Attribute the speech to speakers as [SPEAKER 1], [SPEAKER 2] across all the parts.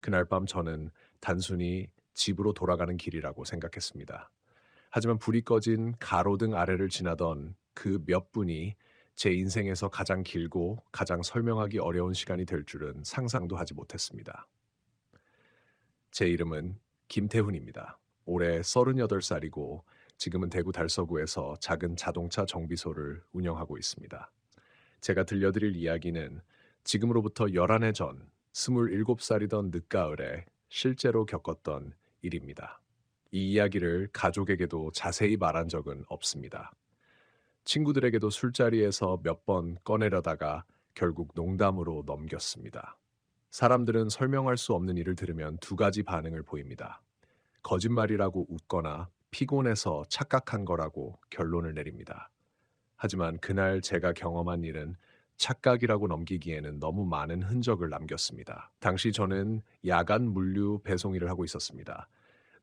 [SPEAKER 1] 그날 밤 저는 단순히 집으로 돌아가는 길이라고 생각했습니다. 하지만 불이 꺼진 가로등 아래를 지나던 그 몇 분이 제 인생에서 가장 길고 가장 설명하기 어려운 시간이 될 줄은 상상도 하지 못했습니다. 제 이름은 김태훈입니다. 올해 38살이고 지금은 대구 달서구에서 작은 자동차 정비소를 운영하고 있습니다. 제가 들려드릴 이야기는 지금으로부터 11해 전 27살이던 늦가을에 실제로 겪었던 일입니다. 이 이야기를 가족에게도 자세히 말한 적은 없습니다. 친구들에게도 술자리에서 몇 번 꺼내려다가 결국 농담으로 넘겼습니다. 사람들은 설명할 수 없는 일을 들으면 두 가지 반응을 보입니다. 거짓말이라고 웃거나 피곤해서 착각한 거라고 결론을 내립니다. 하지만 그날 제가 경험한 일은 착각이라고 넘기기에는 너무 많은 흔적을 남겼습니다. 당시 저는 야간 물류 배송 일을 하고 있었습니다.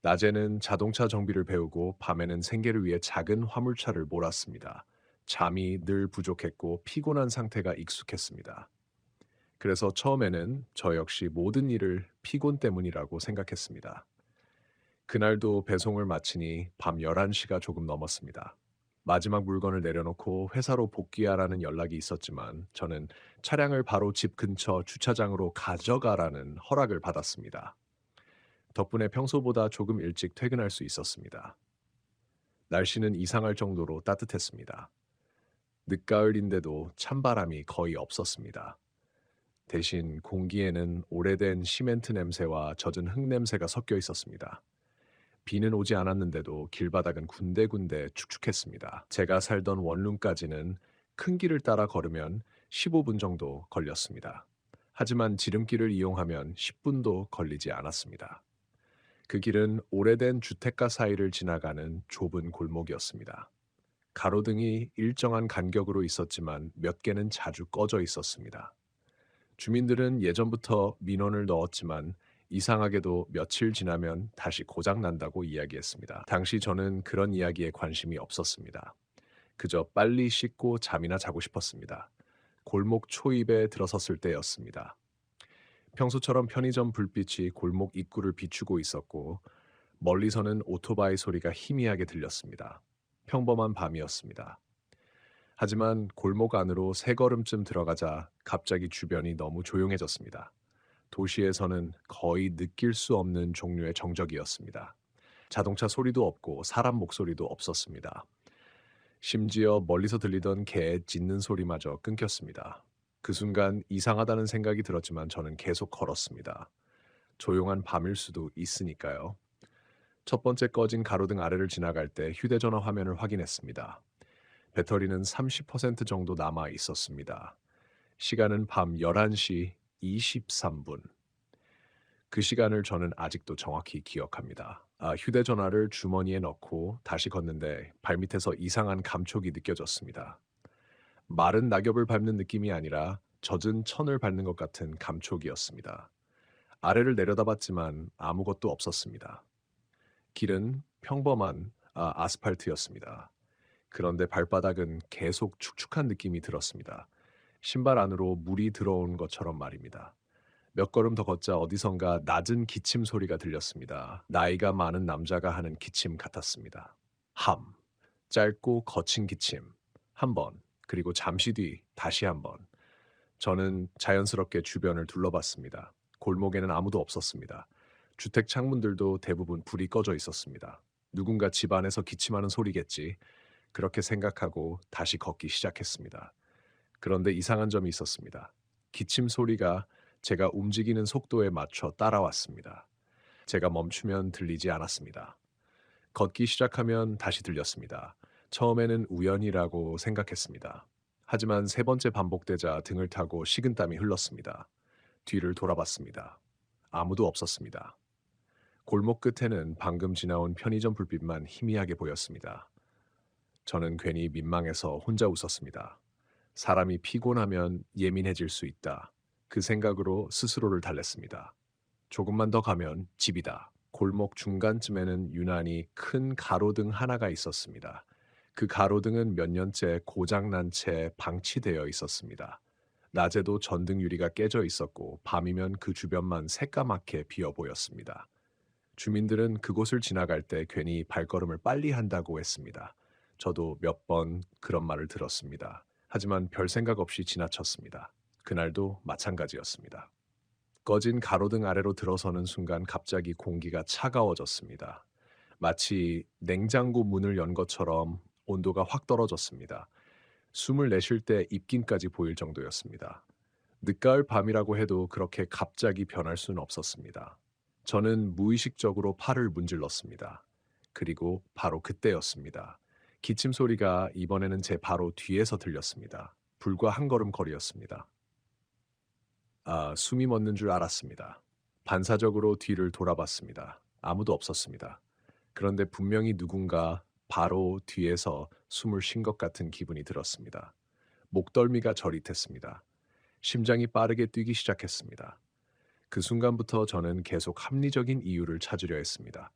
[SPEAKER 1] 낮에는 자동차 정비를 배우고 밤에는 생계를 위해 작은 화물차를 몰았습니다. 잠이 늘 부족했고 피곤한 상태가 익숙했습니다. 그래서 처음에는 저 역시 모든 일을 피곤 때문이라고 생각했습니다. 그날도 배송을 마치니 밤 11시가 조금 넘었습니다. 마지막 물건을 내려놓고 회사로 복귀하라는 연락이 있었지만 저는 차량을 바로 집 근처 주차장으로 가져가라는 허락을 받았습니다. 덕분에 평소보다 조금 일찍 퇴근할 수 있었습니다. 날씨는 이상할 정도로 따뜻했습니다. 늦가을인데도 찬바람이 거의 없었습니다. 대신 공기에는 오래된 시멘트 냄새와 젖은 흙 냄새가 섞여 있었습니다. 비는 오지 않았는데도 길바닥은 군데군데 축축했습니다. 제가 살던 원룸까지는 큰 길을 따라 걸으면 15분 정도 걸렸습니다. 하지만 지름길을 이용하면 10분도 걸리지 않았습니다. 그 길은 오래된 주택가 사이를 지나가는 좁은 골목이었습니다. 가로등이 일정한 간격으로 있었지만 몇 개는 자주 꺼져 있었습니다. 주민들은 예전부터 민원을 넣었지만 이상하게도 며칠 지나면 다시 고장 난다고 이야기했습니다. 당시 저는 그런 이야기에 관심이 없었습니다. 그저 빨리 씻고 잠이나 자고 싶었습니다. 골목 초입에 들어섰을 때였습니다. 평소처럼 편의점 불빛이 골목 입구를 비추고 있었고 멀리서는 오토바이 소리가 희미하게 들렸습니다. 평범한 밤이었습니다. 하지만 골목 안으로 세 걸음쯤 들어가자 갑자기 주변이 너무 조용해졌습니다. 도시에서는 거의 느낄 수 없는 종류의 정적이었습니다. 자동차 소리도 없고 사람 목소리도 없었습니다. 심지어 멀리서 들리던 개 짖는 소리마저 끊겼습니다. 그 순간 이상하다는 생각이 들었지만 저는 계속 걸었습니다. 조용한 밤일 수도 있으니까요. 첫 번째 꺼진 가로등 아래를 지나갈 때 휴대전화 화면을 확인했습니다. 배터리는 30% 정도 남아 있었습니다. 시간은 밤 11시 23분. 그 시간을 저는 아직도 정확히 기억합니다. 휴대전화를 주머니에 넣고 다시 걷는데 발밑에서 이상한 감촉이 느껴졌습니다. 마른 낙엽을 밟는 느낌이 아니라 젖은 천을 밟는 것 같은 감촉이었습니다. 아래를 내려다봤지만 아무것도 없었습니다. 길은 평범한 아스팔트였습니다. 그런데 발바닥은 계속 축축한 느낌이 들었습니다. 신발 안으로 물이 들어온 것처럼 말입니다. 몇 걸음 더 걷자 어디선가 낮은 기침 소리가 들렸습니다. 나이가 많은 남자가 하는 기침 같았습니다. 함, 짧고 거친 기침. 한 번, 그리고 잠시 뒤 다시 한 번. 저는 자연스럽게 주변을 둘러봤습니다. 골목에는 아무도 없었습니다. 주택 창문들도 대부분 불이 꺼져 있었습니다. 누군가 집 안에서 기침하는 소리겠지. 그렇게 생각하고 다시 걷기 시작했습니다. 그런데 이상한 점이 있었습니다. 기침 소리가 제가 움직이는 속도에 맞춰 따라왔습니다. 제가 멈추면 들리지 않았습니다. 걷기 시작하면 다시 들렸습니다. 처음에는 우연이라고 생각했습니다. 하지만 세 번째 반복되자 등을 타고 식은땀이 흘렀습니다. 뒤를 돌아봤습니다. 아무도 없었습니다. 골목 끝에는 방금 지나온 편의점 불빛만 희미하게 보였습니다. 저는 괜히 민망해서 혼자 웃었습니다. 사람이 피곤하면 예민해질 수 있다. 그 생각으로 스스로를 달랬습니다. 조금만 더 가면 집이다. 골목 중간쯤에는 유난히 큰 가로등 하나가 있었습니다. 그 가로등은 몇 년째 고장난 채 방치되어 있었습니다. 낮에도 전등 유리가 깨져 있었고 밤이면 그 주변만 새까맣게 비어 보였습니다. 주민들은 그곳을 지나갈 때 괜히 발걸음을 빨리 한다고 했습니다. 저도 몇 번 그런 말을 들었습니다. 하지만 별 생각 없이 지나쳤습니다. 그날도 마찬가지였습니다. 꺼진 가로등 아래로 들어서는 순간 갑자기 공기가 차가워졌습니다. 마치 냉장고 문을 연 것처럼 온도가 확 떨어졌습니다. 숨을 내쉴 때 입김까지 보일 정도였습니다. 늦가을 밤이라고 해도 그렇게 갑자기 변할 수는 없었습니다. 저는 무의식적으로 팔을 문질렀습니다. 그리고 바로 그때였습니다. 기침 소리가 이번에는 제 바로 뒤에서 들렸습니다. 불과 한 걸음 거리였습니다. 숨이 멎는 줄 알았습니다. 반사적으로 뒤를 돌아봤습니다. 아무도 없었습니다. 그런데 분명히 누군가 바로 뒤에서 숨을 쉰 것 같은 기분이 들었습니다. 목덜미가 저릿했습니다. 심장이 빠르게 뛰기 시작했습니다. 그 순간부터 저는 계속 합리적인 이유를 찾으려 했습니다.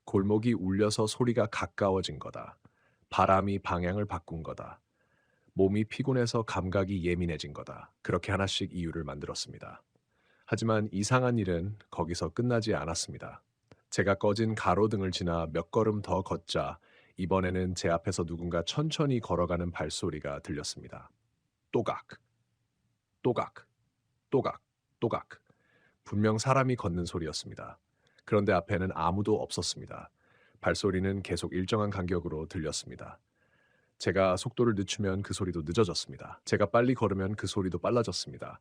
[SPEAKER 1] 골목이 울려서 소리가 가까워진 거다. 바람이 방향을 바꾼 거다. 몸이 피곤해서 감각이 예민해진 거다. 그렇게 하나씩 이유를 만들었습니다. 하지만 이상한 일은 거기서 끝나지 않았습니다. 제가 꺼진 가로등을 지나 몇 걸음 더 걷자 이번에는 제 앞에서 누군가 천천히 걸어가는 발소리가 들렸습니다. 또각, 또각, 또각, 또각. 분명 사람이 걷는 소리였습니다. 그런데 앞에는 아무도 없었습니다. 발소리는 계속 일정한 간격으로 들렸습니다. 제가 속도를 늦추면 그 소리도 늦어졌습니다. 제가 빨리 걸으면 그 소리도 빨라졌습니다.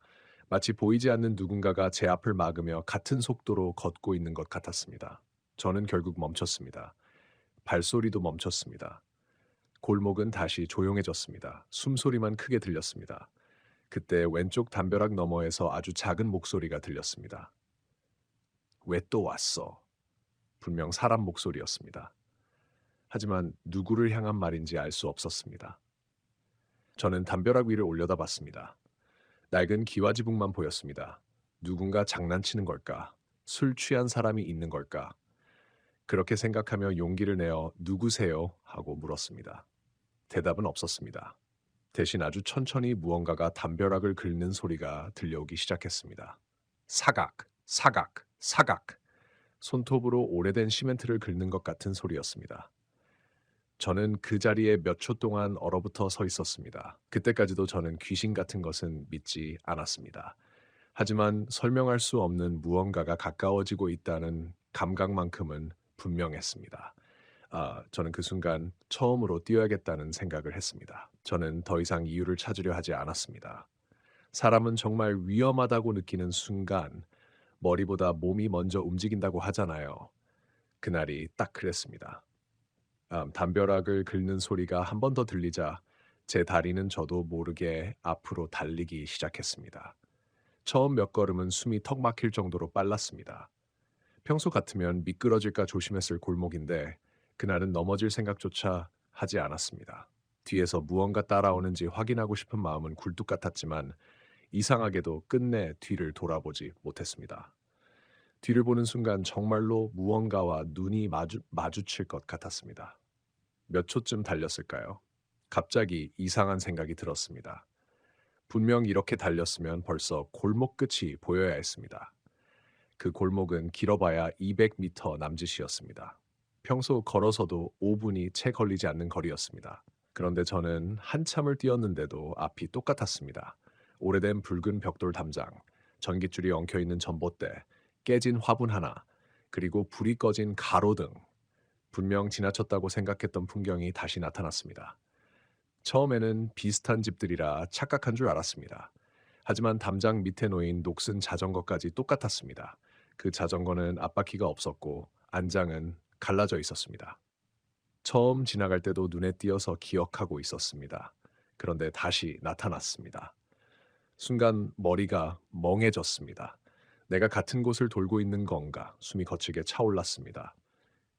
[SPEAKER 1] 마치 보이지 않는 누군가가 제 앞을 막으며 같은 속도로 걷고 있는 것 같았습니다. 저는 결국 멈췄습니다. 발소리도 멈췄습니다. 골목은 다시 조용해졌습니다. 숨소리만 크게 들렸습니다. 그때 왼쪽 담벼락 너머에서 아주 작은 목소리가 들렸습니다. 왜 또 왔어? 분명 사람 목소리였습니다. 하지만 누구를 향한 말인지 알 수 없었습니다. 저는 담벼락 위를 올려다봤습니다. 낡은 기와지붕만 보였습니다. 누군가 장난치는 걸까? 술 취한 사람이 있는 걸까? 그렇게 생각하며 용기를 내어 누구세요? 하고 물었습니다. 대답은 없었습니다. 대신 아주 천천히 무언가가 담벼락을 긁는 소리가 들려오기 시작했습니다. 사각, 사각, 사각. 손톱으로 오래된 시멘트를 긁는 것 같은 소리였습니다. 저는 그 자리에 몇 초 동안 얼어붙어 서 있었습니다. 그때까지도 저는 귀신 같은 것은 믿지 않았습니다. 하지만 설명할 수 없는 무언가가 가까워지고 있다는 감각만큼은 분명했습니다. 저는 그 순간 처음으로 뛰어야겠다는 생각을 했습니다. 저는 더 이상 이유를 찾으려 하지 않았습니다. 사람은 정말 위험하다고 느끼는 순간 머리보다 몸이 먼저 움직인다고 하잖아요. 그날이 딱 그랬습니다. 담벼락을 긁는 소리가 한 번 더 들리자 제 다리는 저도 모르게 앞으로 달리기 시작했습니다. 처음 몇 걸음은 숨이 턱 막힐 정도로 빨랐습니다. 평소 같으면 미끄러질까 조심했을 골목인데 그날은 넘어질 생각조차 하지 않았습니다. 뒤에서 무언가 따라오는지 확인하고 싶은 마음은 굴뚝 같았지만 이상하게도 끝내 뒤를 돌아보지 못했습니다. 뒤를 보는 순간 정말로 무언가와 눈이 마주칠 것 같았습니다. 몇 초쯤 달렸을까요? 갑자기 이상한 생각이 들었습니다. 분명 이렇게 달렸으면 벌써 골목 끝이 보여야 했습니다. 그 골목은 길어봐야 200m 남짓이었습니다. 평소 걸어서도 5분이 채 걸리지 않는 거리였습니다. 그런데 저는 한참을 뛰었는데도 앞이 똑같았습니다. 오래된 붉은 벽돌 담장, 전깃줄이 엉켜있는 전봇대, 깨진 화분 하나, 그리고 불이 꺼진 가로등. 분명 지나쳤다고 생각했던 풍경이 다시 나타났습니다. 처음에는 비슷한 집들이라 착각한 줄 알았습니다. 하지만 담장 밑에 놓인 녹슨 자전거까지 똑같았습니다. 그 자전거는 앞바퀴가 없었고 안장은 갈라져 있었습니다. 처음 지나갈 때도 눈에 띄어서 기억하고 있었습니다. 그런데 다시 나타났습니다. 순간 머리가 멍해졌습니다. 내가 같은 곳을 돌고 있는 건가? 숨이 거칠게 차올랐습니다.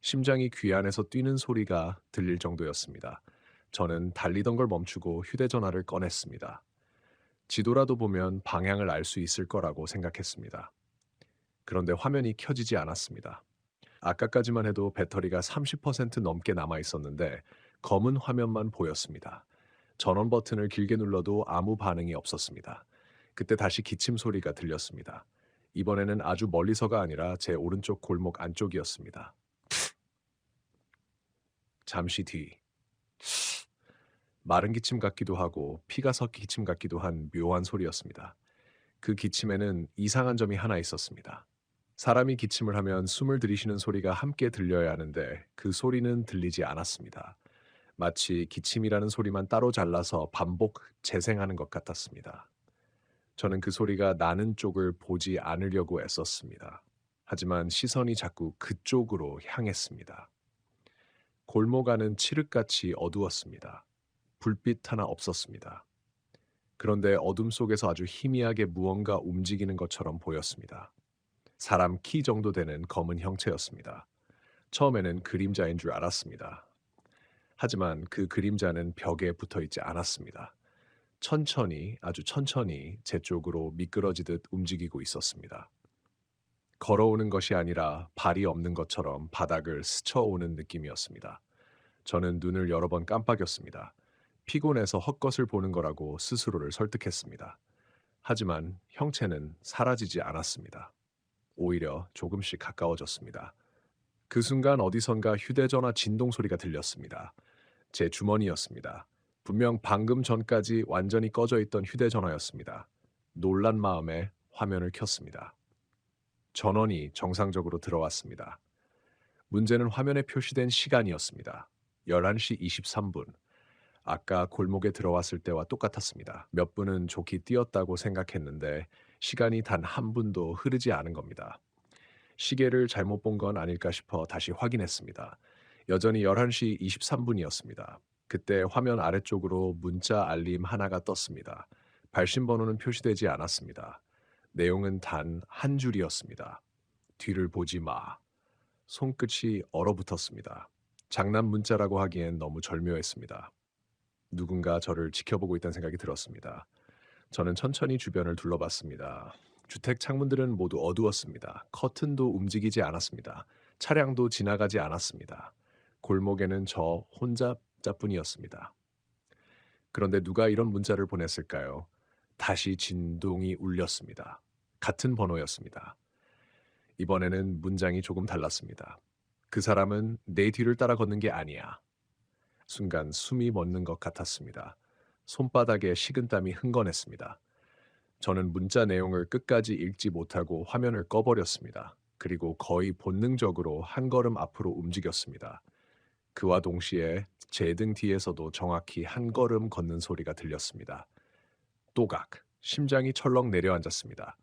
[SPEAKER 1] 심장이 귀 안에서 뛰는 소리가 들릴 정도였습니다. 저는 달리던 걸 멈추고 휴대전화를 꺼냈습니다. 지도라도 보면 방향을 알 수 있을 거라고 생각했습니다. 그런데 화면이 켜지지 않았습니다. 아까까지만 해도 배터리가 30% 넘게 남아 있었는데 검은 화면만 보였습니다. 전원 버튼을 길게 눌러도 아무 반응이 없었습니다. 그때 다시 기침 소리가 들렸습니다. 이번에는 아주 멀리서가 아니라 제 오른쪽 골목 안쪽이었습니다. 잠시 뒤, 마른 기침 같기도 하고 피가 섞인 기침 같기도 한 묘한 소리였습니다. 그 기침에는 이상한 점이 하나 있었습니다. 사람이 기침을 하면 숨을 들이쉬는 소리가 함께 들려야 하는데 그 소리는 들리지 않았습니다. 마치 기침이라는 소리만 따로 잘라서 반복 재생하는 것 같았습니다. 저는 그 소리가 나는 쪽을 보지 않으려고 애썼습니다. 하지만 시선이 자꾸 그쪽으로 향했습니다. 골목 안은 칠흑같이 어두웠습니다. 불빛 하나 없었습니다. 그런데 어둠 속에서 아주 희미하게 무언가 움직이는 것처럼 보였습니다. 사람 키 정도 되는 검은 형체였습니다. 처음에는 그림자인 줄 알았습니다. 하지만 그 그림자는 벽에 붙어 있지 않았습니다. 천천히, 아주 천천히 제 쪽으로 미끄러지듯 움직이고 있었습니다. 걸어오는 것이 아니라 발이 없는 것처럼 바닥을 스쳐오는 느낌이었습니다. 저는 눈을 여러 번 깜빡였습니다. 피곤해서 헛것을 보는 거라고 스스로를 설득했습니다. 하지만 형체는 사라지지 않았습니다. 오히려 조금씩 가까워졌습니다. 그 순간 어디선가 휴대전화 진동 소리가 들렸습니다. 제 주머니였습니다. 분명 방금 전까지 완전히 꺼져 있던 휴대전화였습니다. 놀란 마음에 화면을 켰습니다. 전원이 정상적으로 들어왔습니다. 문제는 화면에 표시된 시간이었습니다. 11시 23분. 아까 골목에 들어왔을 때와 똑같았습니다. 몇 분은 좋게 뛰었다고 생각했는데 시간이 단 한 분도 흐르지 않은 겁니다. 시계를 잘못 본 건 아닐까 싶어 다시 확인했습니다. 여전히 11시 23분이었습니다. 그때 화면 아래쪽으로 문자 알림 하나가 떴습니다. 발신 번호는 표시되지 않았습니다. 내용은 단 한 줄이었습니다. 뒤를 보지 마. 손끝이 얼어붙었습니다. 장난 문자라고 하기엔 너무 절묘했습니다. 누군가 저를 지켜보고 있다는 생각이 들었습니다. 저는 천천히 주변을 둘러봤습니다. 주택 창문들은 모두 어두웠습니다. 커튼도 움직이지 않았습니다. 차량도 지나가지 않았습니다. 골목에는 저 혼자뿐이었습니다. 그런데 누가 이런 문자를 보냈을까요? 다시 진동이 울렸습니다. 같은 번호였습니다. 이번에는 문장이 조금 달랐습니다. 그 사람은 내 뒤를 따라 걷는 게 아니야. 순간 숨이 멎는 것 같았습니다. 손바닥에 식은땀이 흥건했습니다. 저는 문자 내용을 끝까지 읽지 못하고 화면을 꺼버렸습니다. 그리고 거의 본능적으로 한 걸음 앞으로 움직였습니다. 그와 동시에 제 등 뒤에서도 정확히 한 걸음 걷는 소리가 들렸습니다. 또각, 심장이 철렁 내려앉았습니다.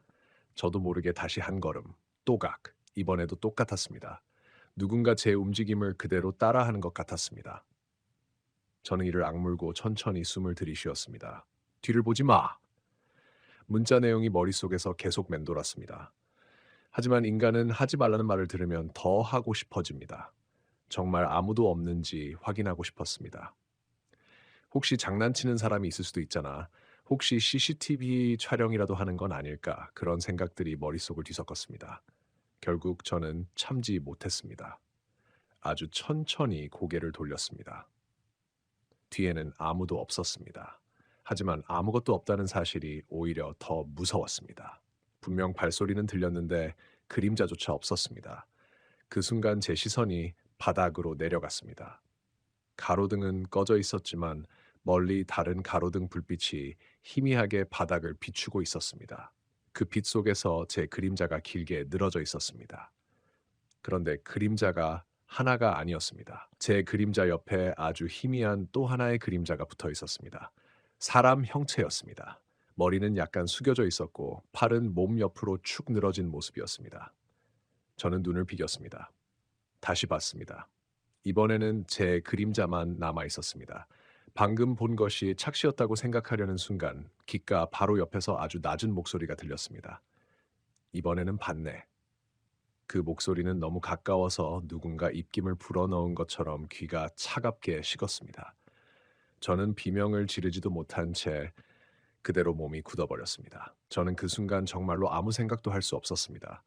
[SPEAKER 1] 저도 모르게 다시 한 걸음, 또각, 이번에도 똑같았습니다. 누군가 제 움직임을 그대로 따라하는 것 같았습니다. 저는 이를 악물고 천천히 숨을 들이쉬었습니다. 뒤를 보지 마! 문자 내용이 머릿속에서 계속 맴돌았습니다. 하지만 인간은 하지 말라는 말을 들으면 더 하고 싶어집니다. 정말 아무도 없는지 확인하고 싶었습니다. 혹시 장난치는 사람이 있을 수도 있잖아. 혹시 CCTV 촬영이라도 하는 건 아닐까. 그런 생각들이 머릿속을 뒤섞었습니다. 결국 저는 참지 못했습니다. 아주 천천히 고개를 돌렸습니다. 뒤에는 아무도 없었습니다. 하지만 아무것도 없다는 사실이 오히려 더 무서웠습니다. 분명 발소리는 들렸는데 그림자조차 없었습니다. 그 순간 제 시선이 바닥으로 내려갔습니다. 가로등은 꺼져 있었지만 멀리 다른 가로등 불빛이 희미하게 바닥을 비추고 있었습니다. 그 빛 속에서 제 그림자가 길게 늘어져 있었습니다. 그런데 그림자가 하나가 아니었습니다. 제 그림자 옆에 아주 희미한 또 하나의 그림자가 붙어 있었습니다. 사람 형체였습니다. 머리는 약간 숙여져 있었고 팔은 몸 옆으로 축 늘어진 모습이었습니다. 저는 눈을 비겼습니다. 다시 봤습니다. 이번에는 제 그림자만 남아 있었습니다. 방금 본 것이 착시였다고 생각하려는 순간 귓가 바로 옆에서 아주 낮은 목소리가 들렸습니다. 이번에는 봤네. 그 목소리는 너무 가까워서 누군가 입김을 불어넣은 것처럼 귀가 차갑게 식었습니다. 저는 비명을 지르지도 못한 채 그대로 몸이 굳어버렸습니다. 저는 그 순간 정말로 아무 생각도 할 수 없었습니다.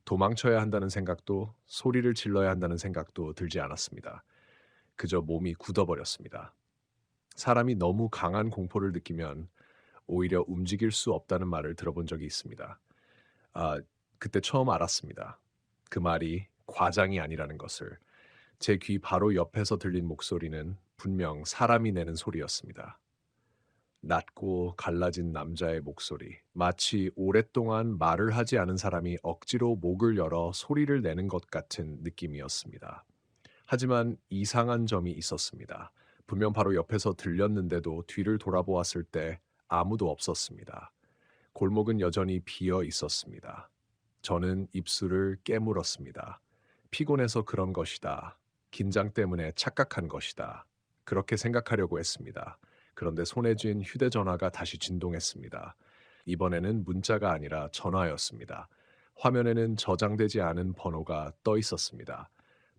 [SPEAKER 1] 도망쳐야 한다는 생각도 소리를 질러야 한다는 생각도 들지 않았습니다. 그저 몸이 굳어버렸습니다. 사람이 너무 강한 공포를 느끼면 오히려 움직일 수 없다는 말을 들어본 적이 있습니다. 아, 그때 처음 알았습니다. 그 말이 과장이 아니라는 것을. 제 귀 바로 옆에서 들린 목소리는 분명 사람이 내는 소리였습니다. 낮고 갈라진 남자의 목소리. 마치 오랫동안 말을 하지 않은 사람이 억지로 목을 열어 소리를 내는 것 같은 느낌이었습니다. 하지만 이상한 점이 있었습니다. 분명 바로 옆에서 들렸는데도 뒤를 돌아보았을 때 아무도 없었습니다. 골목은 여전히 비어 있었습니다. 저는 입술을 깨물었습니다. 피곤해서 그런 것이다. 긴장 때문에 착각한 것이다. 그렇게 생각하려고 했습니다. 그런데 손에 쥔 휴대전화가 다시 진동했습니다. 이번에는 문자가 아니라 전화였습니다. 화면에는 저장되지 않은 번호가 떠 있었습니다.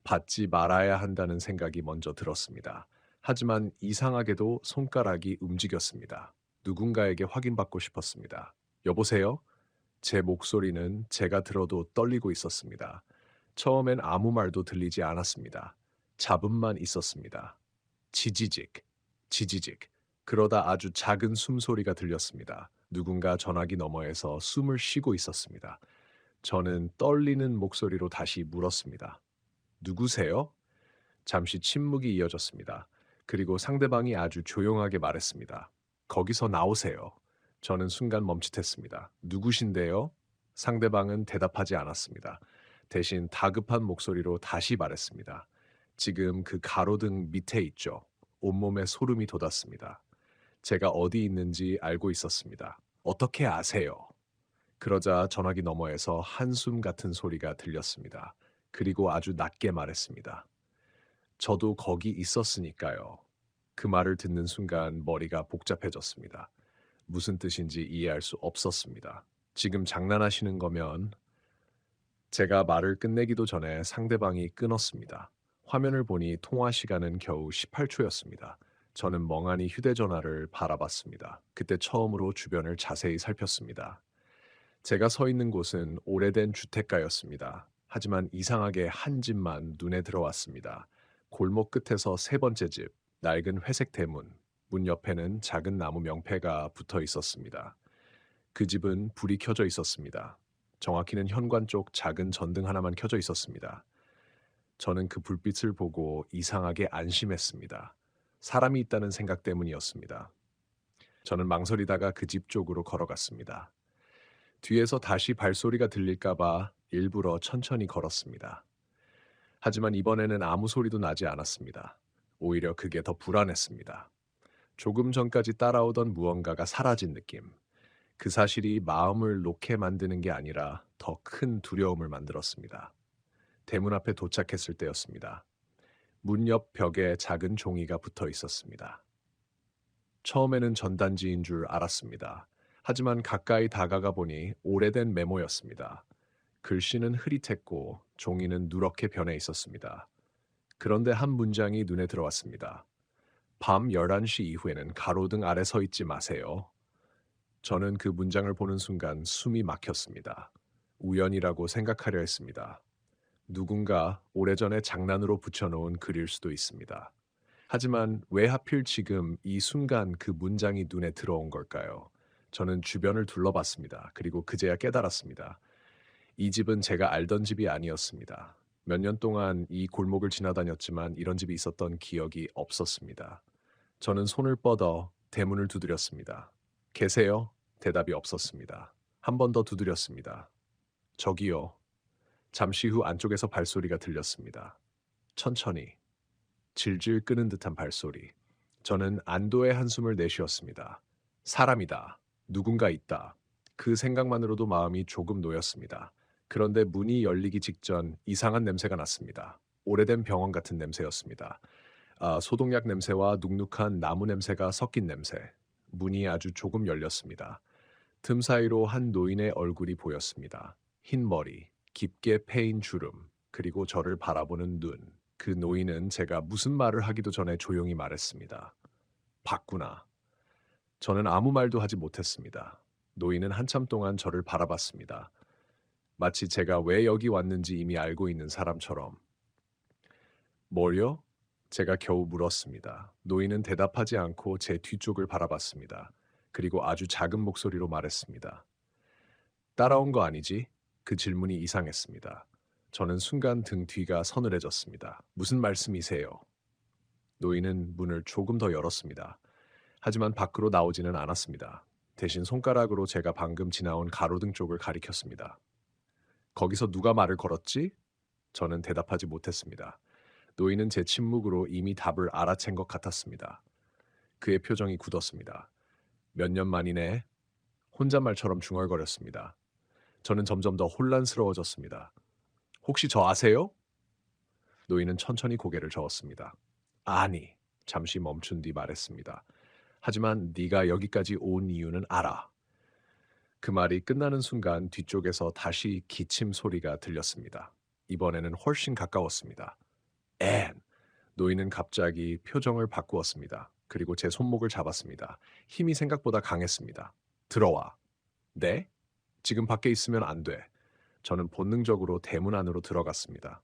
[SPEAKER 1] 받지 말아야 한다는 생각이 먼저 들었습니다. 하지만 이상하게도 손가락이 움직였습니다. 누군가에게 확인받고 싶었습니다. 여보세요? 제 목소리는 제가 들어도 떨리고 있었습니다. 처음엔 아무 말도 들리지 않았습니다. 잡음만 있었습니다. 지지직, 지지직. 그러다 아주 작은 숨소리가 들렸습니다. 누군가 전화기 너머에서 숨을 쉬고 있었습니다. 저는 떨리는 목소리로 다시 물었습니다. 누구세요? 잠시 침묵이 이어졌습니다. 그리고 상대방이 아주 조용하게 말했습니다. 거기서 나오세요. 저는 순간 멈칫했습니다. 누구신데요? 상대방은 대답하지 않았습니다. 대신 다급한 목소리로 다시 말했습니다. 지금 그 가로등 밑에 있죠. 온몸에 소름이 돋았습니다. 제가 어디 있는지 알고 있었습니다. 어떻게 아세요? 그러자 전화기 너머에서 한숨 같은 소리가 들렸습니다. 그리고 아주 낮게 말했습니다. 저도 거기 있었으니까요. 그 말을 듣는 순간 머리가 복잡해졌습니다. 무슨 뜻인지 이해할 수 없었습니다. 지금 장난하시는 거면 제가 말을 끝내기도 전에 상대방이 끊었습니다. 화면을 보니 통화 시간은 겨우 18초였습니다. 저는 멍하니 휴대전화를 바라봤습니다. 그때 처음으로 주변을 자세히 살폈습니다. 제가 서 있는 곳은 오래된 주택가였습니다. 하지만 이상하게 한 집만 눈에 들어왔습니다. 골목 끝에서 세 번째 집, 낡은 회색 대문, 문 옆에는 작은 나무 명패가 붙어 있었습니다. 그 집은 불이 켜져 있었습니다. 정확히는 현관 쪽 작은 전등 하나만 켜져 있었습니다. 저는 그 불빛을 보고 이상하게 안심했습니다. 사람이 있다는 생각 때문이었습니다. 저는 망설이다가 그 집 쪽으로 걸어갔습니다. 뒤에서 다시 발소리가 들릴까봐 일부러 천천히 걸었습니다. 하지만 이번에는 아무 소리도 나지 않았습니다. 오히려 그게 더 불안했습니다. 조금 전까지 따라오던 무언가가 사라진 느낌. 그 사실이 마음을 놓게 만드는 게 아니라 더 큰 두려움을 만들었습니다. 대문 앞에 도착했을 때였습니다. 문 옆 벽에 작은 종이가 붙어 있었습니다. 처음에는 전단지인 줄 알았습니다. 하지만 가까이 다가가 보니 오래된 메모였습니다. 글씨는 흐릿했고 종이는 누렇게 변해 있었습니다. 그런데 한 문장이 눈에 들어왔습니다. 밤 11시 이후에는 가로등 아래 서 있지 마세요. 저는 그 문장을 보는 순간 숨이 막혔습니다. 우연이라고 생각하려 했습니다. 누군가 오래전에 장난으로 붙여놓은 글일 수도 있습니다. 하지만 왜 하필 지금 이 순간 그 문장이 눈에 들어온 걸까요? 저는 주변을 둘러봤습니다. 그리고 그제야 깨달았습니다. 이 집은 제가 알던 집이 아니었습니다. 몇 년 동안 이 골목을 지나다녔지만 이런 집이 있었던 기억이 없었습니다. 저는 손을 뻗어 대문을 두드렸습니다. 계세요? 대답이 없었습니다. 한 번 더 두드렸습니다. 저기요. 잠시 후 안쪽에서 발소리가 들렸습니다. 천천히, 질질 끄는 듯한 발소리. 저는 안도의 한숨을 내쉬었습니다. 사람이다. 누군가 있다. 그 생각만으로도 마음이 조금 놓였습니다. 그런데 문이 열리기 직전 이상한 냄새가 났습니다. 오래된 병원 같은 냄새였습니다. 소독약 냄새와 눅눅한 나무 냄새가 섞인 냄새. 문이 아주 조금 열렸습니다. 틈 사이로 한 노인의 얼굴이 보였습니다. 흰 머리, 깊게 패인 주름, 그리고 저를 바라보는 눈. 그 노인은 제가 무슨 말을 하기도 전에 조용히 말했습니다. 봤구나. 저는 아무 말도 하지 못했습니다. 노인은 한참 동안 저를 바라봤습니다. 마치 제가 왜 여기 왔는지 이미 알고 있는 사람처럼. 뭘요? 제가 겨우 물었습니다. 노인은 대답하지 않고 제 뒤쪽을 바라봤습니다. 그리고 아주 작은 목소리로 말했습니다. 따라온 거 아니지? 그 질문이 이상했습니다. 저는 순간 등 뒤가 서늘해졌습니다. 무슨 말씀이세요? 노인은 문을 조금 더 열었습니다. 하지만 밖으로 나오지는 않았습니다. 대신 손가락으로 제가 방금 지나온 가로등 쪽을 가리켰습니다. 거기서 누가 말을 걸었지? 저는 대답하지 못했습니다. 노인은 제 침묵으로 이미 답을 알아챈 것 같았습니다. 그의 표정이 굳었습니다. 몇 년 만이네. 혼잣말처럼 중얼거렸습니다. 저는 점점 더 혼란스러워졌습니다. 혹시 저 아세요? 노인은 천천히 고개를 저었습니다. 아니, 잠시 멈춘 뒤 말했습니다. 하지만 네가 여기까지 온 이유는 알아. 그 말이 끝나는 순간 뒤쪽에서 다시 기침 소리가 들렸습니다. 이번에는 훨씬 가까웠습니다. 앤! 노인은 갑자기 표정을 바꾸었습니다. 그리고 제 손목을 잡았습니다. 힘이 생각보다 강했습니다. 들어와. 네? 지금 밖에 있으면 안 돼. 저는 본능적으로 대문 안으로 들어갔습니다.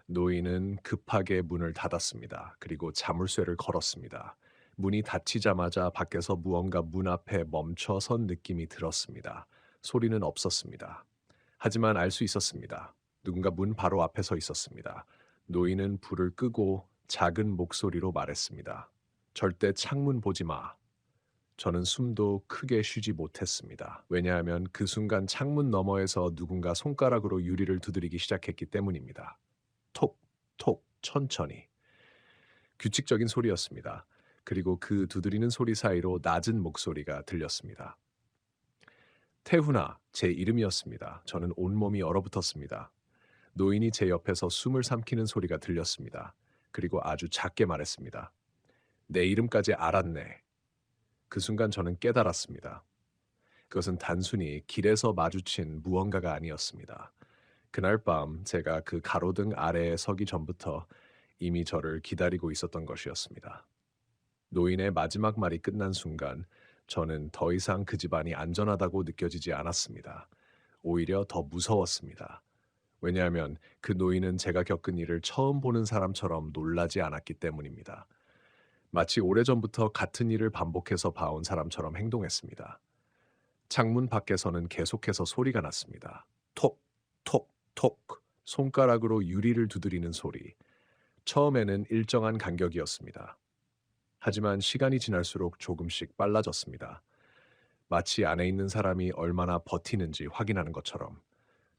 [SPEAKER 1] 노인은 급하게 문을 닫았습니다. 그리고 자물쇠를 걸었습니다. 문이 닫히자마자 밖에서 무언가 문 앞에 멈춰선 느낌이 들었습니다. 소리는 없었습니다. 하지만 알 수 있었습니다. 누군가 문 바로 앞에 서 있었습니다. 노인은 불을 끄고 작은 목소리로 말했습니다. 절대 창문 보지 마. 저는 숨도 크게 쉬지 못했습니다. 왜냐하면 그 순간 창문 너머에서 누군가 손가락으로 유리를 두드리기 시작했기 때문입니다. 톡, 톡, 천천히. 규칙적인 소리였습니다. 그리고 그 두드리는 소리 사이로 낮은 목소리가 들렸습니다. 태훈아, 제 이름이었습니다. 저는 온몸이 얼어붙었습니다. 노인이 제 옆에서 숨을 삼키는 소리가 들렸습니다. 그리고 아주 작게 말했습니다. 내 이름까지 알았네. 그 순간 저는 깨달았습니다. 그것은 단순히 길에서 마주친 무언가가 아니었습니다. 그날 밤 제가 그 가로등 아래에 서기 전부터 이미 저를 기다리고 있었던 것이었습니다. 노인의 마지막 말이 끝난 순간 저는 더 이상 그 집안이 안전하다고 느껴지지 않았습니다. 오히려 더 무서웠습니다. 왜냐하면 그 노인은 제가 겪은 일을 처음 보는 사람처럼 놀라지 않았기 때문입니다. 마치 오래전부터 같은 일을 반복해서 봐온 사람처럼 행동했습니다. 창문 밖에서는 계속해서 소리가 났습니다. 톡, 톡, 톡. 손가락으로 유리를 두드리는 소리. 처음에는 일정한 간격이었습니다. 하지만 시간이 지날수록 조금씩 빨라졌습니다. 마치 안에 있는 사람이 얼마나 버티는지 확인하는 것처럼.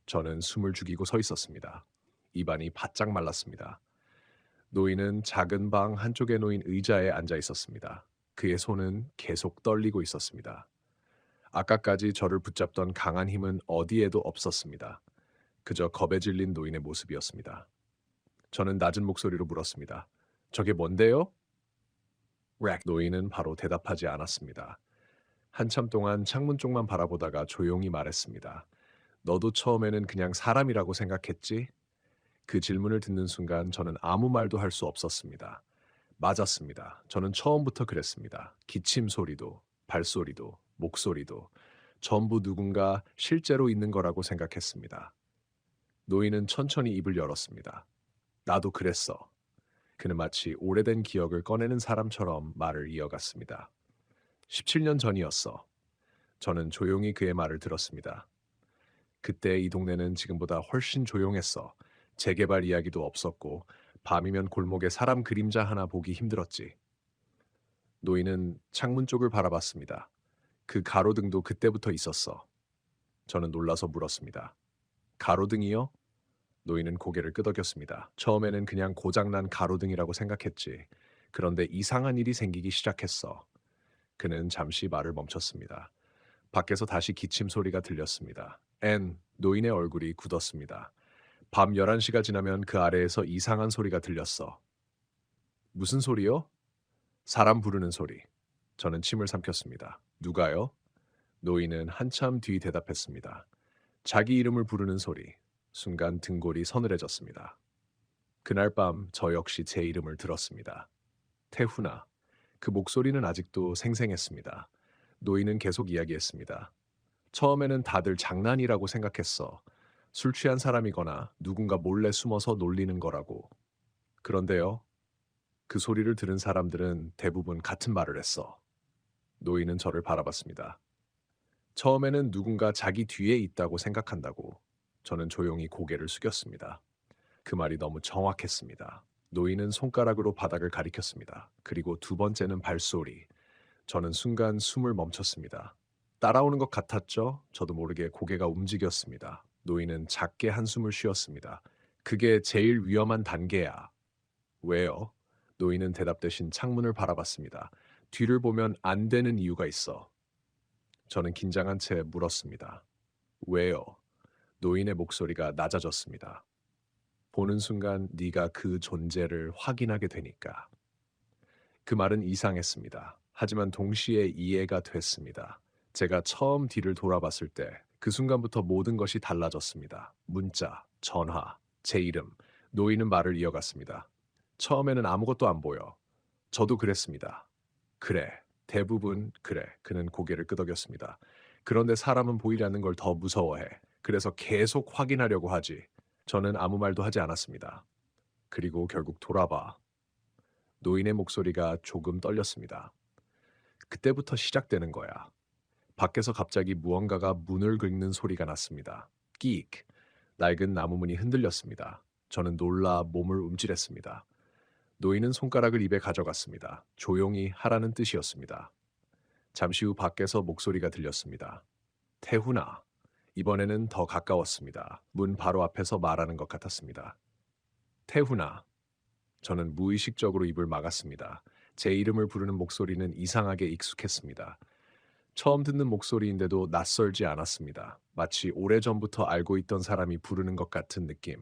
[SPEAKER 1] 저는 숨을 죽이고 서 있었습니다. 입안이 바짝 말랐습니다. 노인은 작은 방 한쪽에 놓인 의자에 앉아 있었습니다. 그의 손은 계속 떨리고 있었습니다. 아까까지 저를 붙잡던 강한 힘은 어디에도 없었습니다. 그저 겁에 질린 노인의 모습이었습니다. 저는 낮은 목소리로 물었습니다. 저게 뭔데요? 렉. 노인은 바로 대답하지 않았습니다. 한참 동안 창문 쪽만 바라보다가 조용히 말했습니다. 너도 처음에는 그냥 사람이라고 생각했지? 그 질문을 듣는 순간 저는 아무 말도 할 수 없었습니다. 맞았습니다. 저는 처음부터 그랬습니다. 기침 소리도, 발소리도, 목소리도 전부 누군가 실제로 있는 거라고 생각했습니다. 노인은 천천히 입을 열었습니다. 나도 그랬어. 그는 마치 오래된 기억을 꺼내는 사람처럼 말을 이어갔습니다. 17년 전이었어. 저는 조용히 그의 말을 들었습니다. 그때 이 동네는 지금보다 훨씬 조용했어. 재개발 이야기도 없었고 밤이면 골목에 사람 그림자 하나 보기 힘들었지. 노인은 창문 쪽을 바라봤습니다. 그 가로등도 그때부터 있었어. 저는 놀라서 물었습니다. 가로등이요? 노인은 고개를 끄덕였습니다. 처음에는 그냥 고장난 가로등이라고 생각했지. 그런데 이상한 일이 생기기 시작했어. 그는 잠시 말을 멈췄습니다. 밖에서 다시 기침 소리가 들렸습니다. 노인의 얼굴이 굳었습니다. 밤 11시가 지나면 그 아래에서 이상한 소리가 들렸어. 무슨 소리요? 사람 부르는 소리. 저는 침을 삼켰습니다. 누가요? 노인은 한참 뒤 대답했습니다. 자기 이름을 부르는 소리. 순간 등골이 서늘해졌습니다. 그날 밤 저 역시 제 이름을 들었습니다. 태훈아. 그 목소리는 아직도 생생했습니다. 노인은 계속 이야기했습니다. 처음에는 다들 장난이라고 생각했어. 술 취한 사람이거나 누군가 몰래 숨어서 놀리는 거라고. 그런데요. 그 소리를 들은 사람들은 대부분 같은 말을 했어. 노인은 저를 바라봤습니다. 처음에는 누군가 자기 뒤에 있다고 생각한다고. 저는 조용히 고개를 숙였습니다. 그 말이 너무 정확했습니다. 노인은 손가락으로 바닥을 가리켰습니다. 그리고 두 번째는 발소리. 저는 순간 숨을 멈췄습니다. 따라오는 것 같았죠? 저도 모르게 고개가 움직였습니다. 노인은 작게 한숨을 쉬었습니다. 그게 제일 위험한 단계야. 왜요? 노인은 대답 대신 창문을 바라봤습니다. 뒤를 보면 안 되는 이유가 있어. 저는 긴장한 채 물었습니다. 왜요? 노인의 목소리가 낮아졌습니다. 보는 순간 네가 그 존재를 확인하게 되니까. 그 말은 이상했습니다. 하지만 동시에 이해가 됐습니다. 제가 처음 뒤를 돌아봤을 때 그 순간부터 모든 것이 달라졌습니다. 문자, 전화, 제 이름. 노인은 말을 이어갔습니다. 처음에는 아무것도 안 보여. 저도 그랬습니다. 그래. 대부분 그래. 그는 고개를 끄덕였습니다. 그런데 사람은 보이지 않는 걸 더 무서워해. 그래서 계속 확인하려고 하지. 저는 아무 말도 하지 않았습니다. 그리고 결국 돌아봐. 노인의 목소리가 조금 떨렸습니다. 그때부터 시작되는 거야. 밖에서 갑자기 무언가가 문을 긁는 소리가 났습니다. 끼익. 낡은 나무문이 흔들렸습니다. 저는 놀라 몸을 움찔했습니다. 노인은 손가락을 입에 가져갔습니다. 조용히 하라는 뜻이었습니다. 잠시 후 밖에서 목소리가 들렸습니다. 태훈아. 이번에는 더 가까웠습니다. 문 바로 앞에서 말하는 것 같았습니다. 태훈아. 저는 무의식적으로 입을 막았습니다. 제 이름을 부르는 목소리는 이상하게 익숙했습니다. 처음 듣는 목소리인데도 낯설지 않았습니다. 마치 오래전부터 알고 있던 사람이 부르는 것 같은 느낌.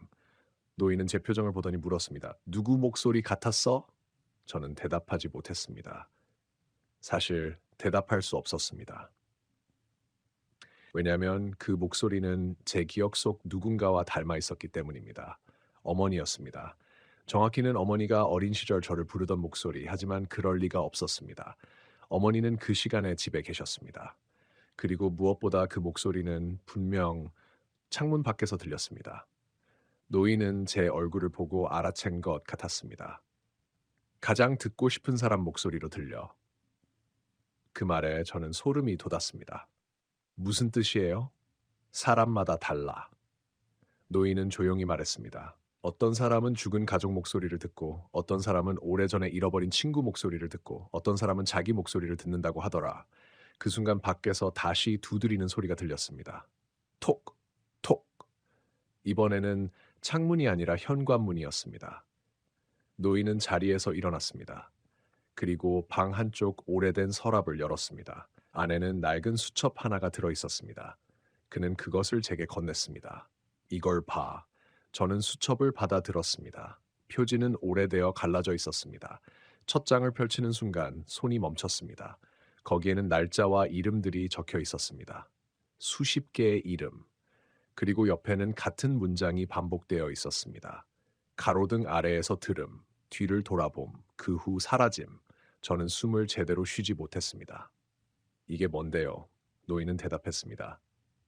[SPEAKER 1] 노인은 제 표정을 보더니 물었습니다. 누구 목소리 같았어? 저는 대답하지 못했습니다. 사실 대답할 수 없었습니다. 왜냐하면 그 목소리는 제 기억 속 누군가와 닮아 있었기 때문입니다. 어머니였습니다. 정확히는 어머니가 어린 시절 저를 부르던 목소리, 하지만 그럴 리가 없었습니다. 어머니는 그 시간에 집에 계셨습니다. 그리고 무엇보다 그 목소리는 분명 창문 밖에서 들렸습니다. 노인은 제 얼굴을 보고 알아챈 것 같았습니다. 가장 듣고 싶은 사람 목소리로 들려. 그 말에 저는 소름이 돋았습니다. 무슨 뜻이에요? 사람마다 달라. 노인은 조용히 말했습니다. 어떤 사람은 죽은 가족 목소리를 듣고, 어떤 사람은 오래전에 잃어버린 친구 목소리를 듣고, 어떤 사람은 자기 목소리를 듣는다고 하더라. 그 순간 밖에서 다시 두드리는 소리가 들렸습니다. 톡! 톡! 이번에는 창문이 아니라 현관문이었습니다. 노인은 자리에서 일어났습니다. 그리고 방 한쪽 오래된 서랍을 열었습니다. 안에는 낡은 수첩 하나가 들어 있었습니다. 그는 그것을 제게 건넸습니다. 이걸 봐. 저는 수첩을 받아 들었습니다. 표지는 오래되어 갈라져 있었습니다. 첫 장을 펼치는 순간 손이 멈췄습니다. 거기에는 날짜와 이름들이 적혀 있었습니다. 수십 개의 이름. 그리고 옆에는 같은 문장이 반복되어 있었습니다. 가로등 아래에서 들음, 뒤를 돌아봄, 그 후 사라짐. 저는 숨을 제대로 쉬지 못했습니다. 이게 뭔데요? 노인은 대답했습니다.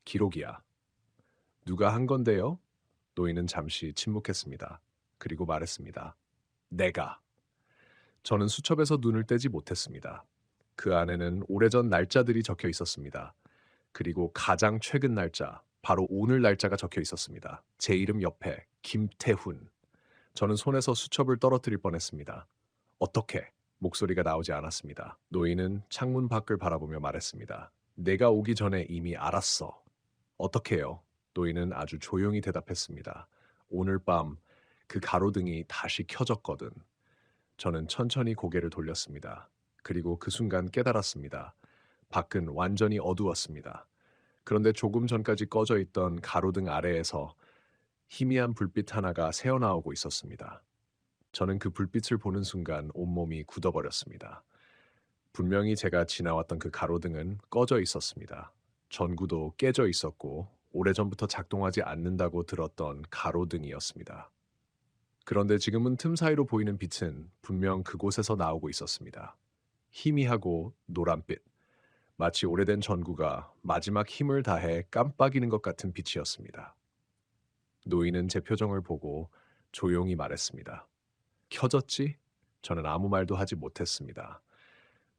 [SPEAKER 1] 기록이야. 누가 한 건데요? 노인은 잠시 침묵했습니다. 그리고 말했습니다. 내가. 저는 수첩에서 눈을 떼지 못했습니다. 그 안에는 오래전 날짜들이 적혀 있었습니다. 그리고 가장 최근 날짜, 바로 오늘 날짜가 적혀 있었습니다. 제 이름 옆에 김태훈. 저는 손에서 수첩을 떨어뜨릴 뻔했습니다. 어떻게? 목소리가 나오지 않았습니다. 노인은 창문 밖을 바라보며 말했습니다. 내가 오기 전에 이미 알았어. 어떻게요? 노인은 아주 조용히 대답했습니다. 오늘 밤 그 가로등이 다시 켜졌거든. 저는 천천히 고개를 돌렸습니다. 그리고 그 순간 깨달았습니다. 밖은 완전히 어두웠습니다. 그런데 조금 전까지 꺼져 있던 가로등 아래에서 희미한 불빛 하나가 새어나오고 있었습니다. 저는 그 불빛을 보는 순간 온몸이 굳어버렸습니다. 분명히 제가 지나왔던 그 가로등은 꺼져 있었습니다. 전구도 깨져 있었고 오래전부터 작동하지 않는다고 들었던 가로등이었습니다. 그런데 지금은 틈 사이로 보이는 빛은 분명 그곳에서 나오고 있었습니다. 희미하고 노란빛, 마치 오래된 전구가 마지막 힘을 다해 깜빡이는 것 같은 빛이었습니다. 노인은 제 표정을 보고 조용히 말했습니다. 켜졌지? 저는 아무 말도 하지 못했습니다.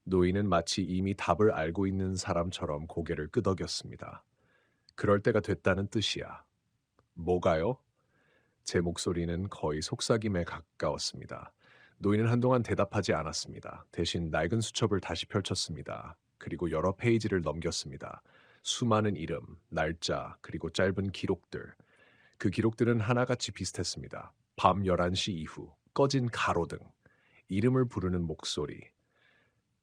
[SPEAKER 1] 노인은 마치 이미 답을 알고 있는 사람처럼 고개를 끄덕였습니다. 그럴 때가 됐다는 뜻이야. 뭐가요? 제 목소리는 거의 속삭임에 가까웠습니다. 노인은 한동안 대답하지 않았습니다. 대신 낡은 수첩을 다시 펼쳤습니다. 그리고 여러 페이지를 넘겼습니다. 수많은 이름, 날짜, 그리고 짧은 기록들. 그 기록들은 하나같이 비슷했습니다. 밤 11시 이후, 꺼진 가로등, 이름을 부르는 목소리,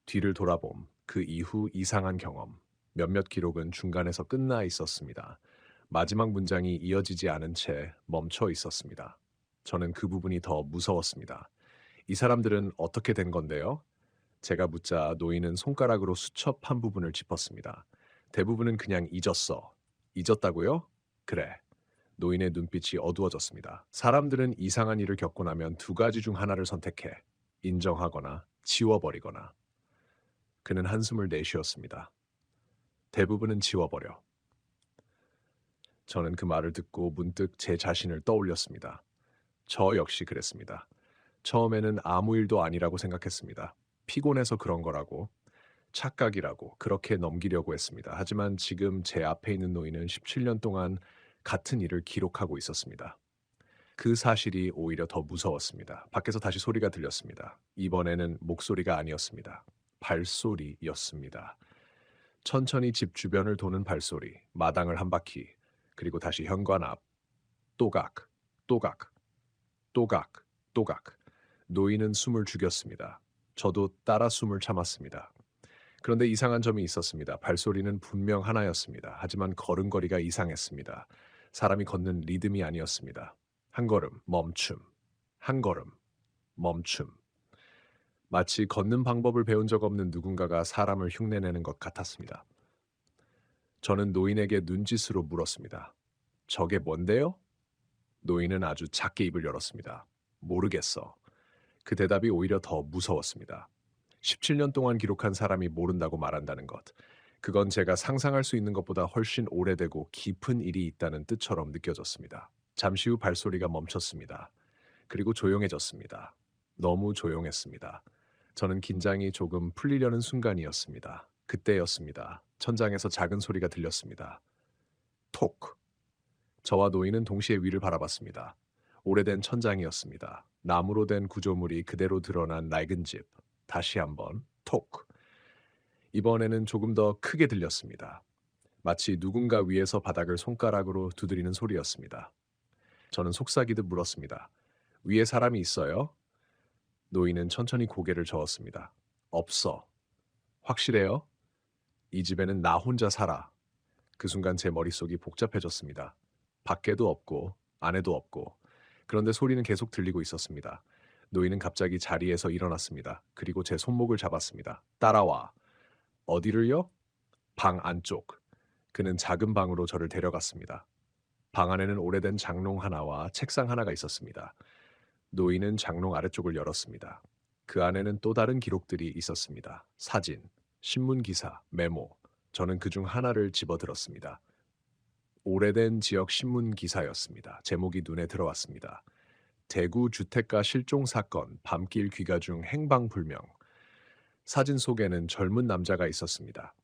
[SPEAKER 1] 뒤를 돌아봄, 그 이후 이상한 경험. 몇몇 기록은 중간에서 끝나 있었습니다. 마지막 문장이 이어지지 않은 채 멈춰 있었습니다. 저는 그 부분이 더 무서웠습니다. 이 사람들은 어떻게 된 건데요? 제가 묻자 노인은 손가락으로 수첩 한 부분을 짚었습니다. 대부분은 그냥 잊었어. 잊었다고요? 그래. 노인의 눈빛이 어두워졌습니다. 사람들은 이상한 일을 겪고 나면 두 가지 중 하나를 선택해. 인정하거나 지워버리거나. 그는 한숨을 내쉬었습니다. 대부분은 지워버려. 저는 그 말을 듣고 문득 제 자신을 떠올렸습니다. 저 역시 그랬습니다. 처음에는 아무 일도 아니라고 생각했습니다. 피곤해서 그런 거라고, 착각이라고 그렇게 넘기려고 했습니다. 하지만 지금 제 앞에 있는 노인은 17년 동안 같은 일을 기록하고 있었습니다. 그 사실이 오히려 더 무서웠습니다. 밖에서 다시 소리가 들렸습니다. 이번에는 목소리가 아니었습니다. 발소리였습니다. 천천히 집 주변을 도는 발소리, 마당을 한 바퀴, 그리고 다시 현관 앞, 또각, 또각, 또각, 또각. 노인은 숨을 죽였습니다. 저도 따라 숨을 참았습니다. 그런데 이상한 점이 있었습니다. 발소리는 분명 하나였습니다. 하지만 걸음걸이가 이상했습니다. 사람이 걷는 리듬이 아니었습니다. 한 걸음, 멈춤. 한 걸음, 멈춤. 마치 걷는 방법을 배운 적 없는 누군가가 사람을 흉내내는 것 같았습니다. 저는 노인에게 눈짓으로 물었습니다. 저게 뭔데요? 노인은 아주 작게 입을 열었습니다. 모르겠어. 그 대답이 오히려 더 무서웠습니다. 17년 동안 기록한 사람이 모른다고 말한다는 것. 그건 제가 상상할 수 있는 것보다 훨씬 오래되고 깊은 일이 있다는 뜻처럼 느껴졌습니다. 잠시 후 발소리가 멈췄습니다. 그리고 조용해졌습니다. 너무 조용했습니다. 저는 긴장이 조금 풀리려는 순간이었습니다. 그때였습니다. 천장에서 작은 소리가 들렸습니다. 톡. 저와 노인은 동시에 위를 바라봤습니다. 오래된 천장이었습니다. 나무로 된 구조물이 그대로 드러난 낡은 집. 다시 한번 톡. 이번에는 조금 더 크게 들렸습니다. 마치 누군가 위에서 바닥을 손가락으로 두드리는 소리였습니다. 저는 속삭이듯 물었습니다. 위에 사람이 있어요? 노인은 천천히 고개를 저었습니다. 없어. 확실해요? 이 집에는 나 혼자 살아. 그 순간 제 머릿속이 복잡해졌습니다. 밖에도 없고 안에도 없고 그런데 소리는 계속 들리고 있었습니다. 노인은 갑자기 자리에서 일어났습니다. 그리고 제 손목을 잡았습니다. 따라와. 어디를요? 방 안쪽. 그는 작은 방으로 저를 데려갔습니다. 방 안에는 오래된 장롱 하나와 책상 하나가 있었습니다. 노인은 장롱 아래쪽을 열었습니다. 그 안에는 또 다른 기록들이 있었습니다. 사진, 신문 기사, 메모. 저는 그중 하나를 집어들었습니다. 오래된 지역 신문 기사였습니다. 제목이 눈에 들어왔습니다. 대구 주택가 실종 사건, 밤길 귀가 중 행방불명. 사진 속에는 젊은 남자가 있었습니다.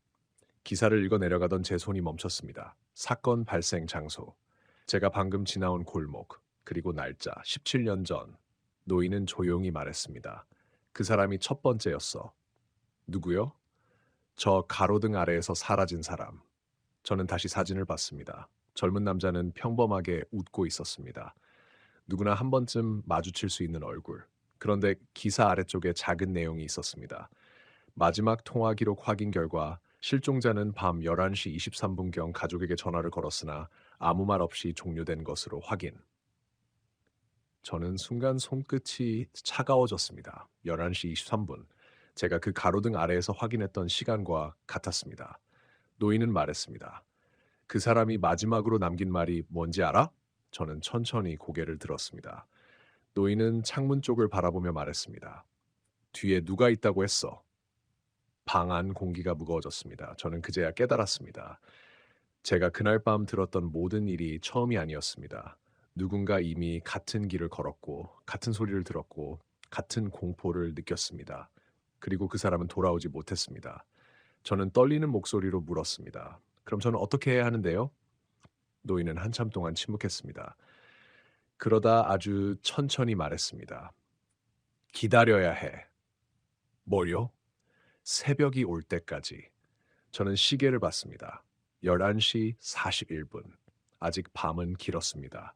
[SPEAKER 1] 기사를 읽어 내려가던 제 손이 멈췄습니다. 사건 발생 장소. 제가 방금 지나온 골목. 그리고 날짜 17년 전. 노인은 조용히 말했습니다. 그 사람이 첫 번째였어. 누구요? 저 가로등 아래에서 사라진 사람. 저는 다시 사진을 봤습니다. 젊은 남자는 평범하게 웃고 있었습니다. 누구나 한 번쯤 마주칠 수 있는 얼굴. 그런데 기사 아래쪽에 작은 내용이 있었습니다. 마지막 통화 기록 확인 결과 실종자는 밤 11시 23분경 가족에게 전화를 걸었으나 아무 말 없이 종료된 것으로 확인. 저는 순간 손끝이 차가워졌습니다. 11시 23분. 제가 그 가로등 아래에서 확인했던 시간과 같았습니다. 노인은 말했습니다. 그 사람이 마지막으로 남긴 말이 뭔지 알아? 저는 천천히 고개를 들었습니다. 노인은 창문 쪽을 바라보며 말했습니다. 뒤에 누가 있다고 했어? 방 안 공기가 무거워졌습니다. 저는 그제야 깨달았습니다. 제가 그날 밤 들었던 모든 일이 처음이 아니었습니다. 누군가 이미 같은 길을 걸었고, 같은 소리를 들었고, 같은 공포를 느꼈습니다. 그리고 그 사람은 돌아오지 못했습니다. 저는 떨리는 목소리로 물었습니다. 그럼 저는 어떻게 해야 하는데요? 노인은 한참 동안 침묵했습니다. 그러다 아주 천천히 말했습니다. 기다려야 해. 뭐요? 새벽이 올 때까지. 저는 시계를 봤습니다. 11시 41분. 아직 밤은 길었습니다.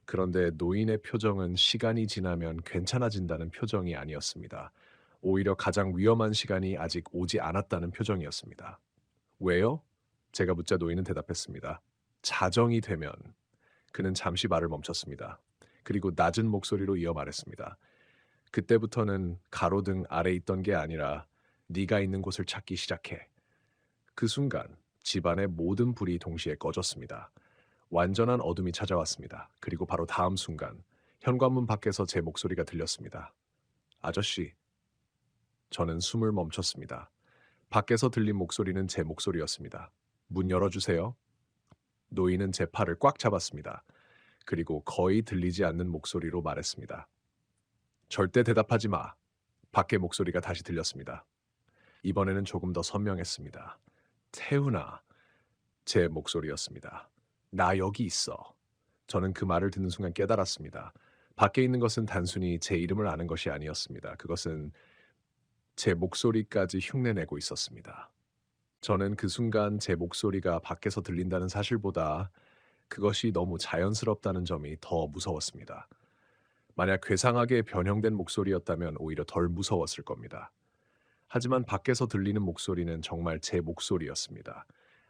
[SPEAKER 1] 그런데 노인의 표정은 시간이 지나면 괜찮아진다는 표정이 아니었습니다. 오히려 가장 위험한 시간이 아직 오지 않았다는 표정이었습니다. 왜요? 제가 묻자 노인은 대답했습니다. 자정이 되면. 그는 잠시 말을 멈췄습니다. 그리고 낮은 목소리로 이어 말했습니다. 그때부터는 가로등 아래 있던 게 아니라 네가 있는 곳을 찾기 시작해. 그 순간 집안의 모든 불이 동시에 꺼졌습니다. 완전한 어둠이 찾아왔습니다. 그리고 바로 다음 순간 현관문 밖에서 제 목소리가 들렸습니다. 아저씨. 저는 숨을 멈췄습니다. 밖에서 들린 목소리는 제 목소리였습니다. 문 열어주세요. 노인은 제 팔을 꽉 잡았습니다. 그리고 거의 들리지 않는 목소리로 말했습니다. 절대 대답하지 마. 밖의 목소리가 다시 들렸습니다. 이번에는 조금 더 선명했습니다. 태훈아. 제 목소리였습니다. 나 여기 있어. 저는 그 말을 듣는 순간 깨달았습니다. 밖에 있는 것은 단순히 제 이름을 아는 것이 아니었습니다. 그것은 제 목소리까지 흉내내고 있었습니다. 저는 그 순간 제 목소리가 밖에서 들린다는 사실보다 그것이 너무 자연스럽다는 점이 더 무서웠습니다. 만약 괴상하게 변형된 목소리였다면 오히려 덜 무서웠을 겁니다. 하지만 밖에서 들리는 목소리는 정말 제 목소리였습니다.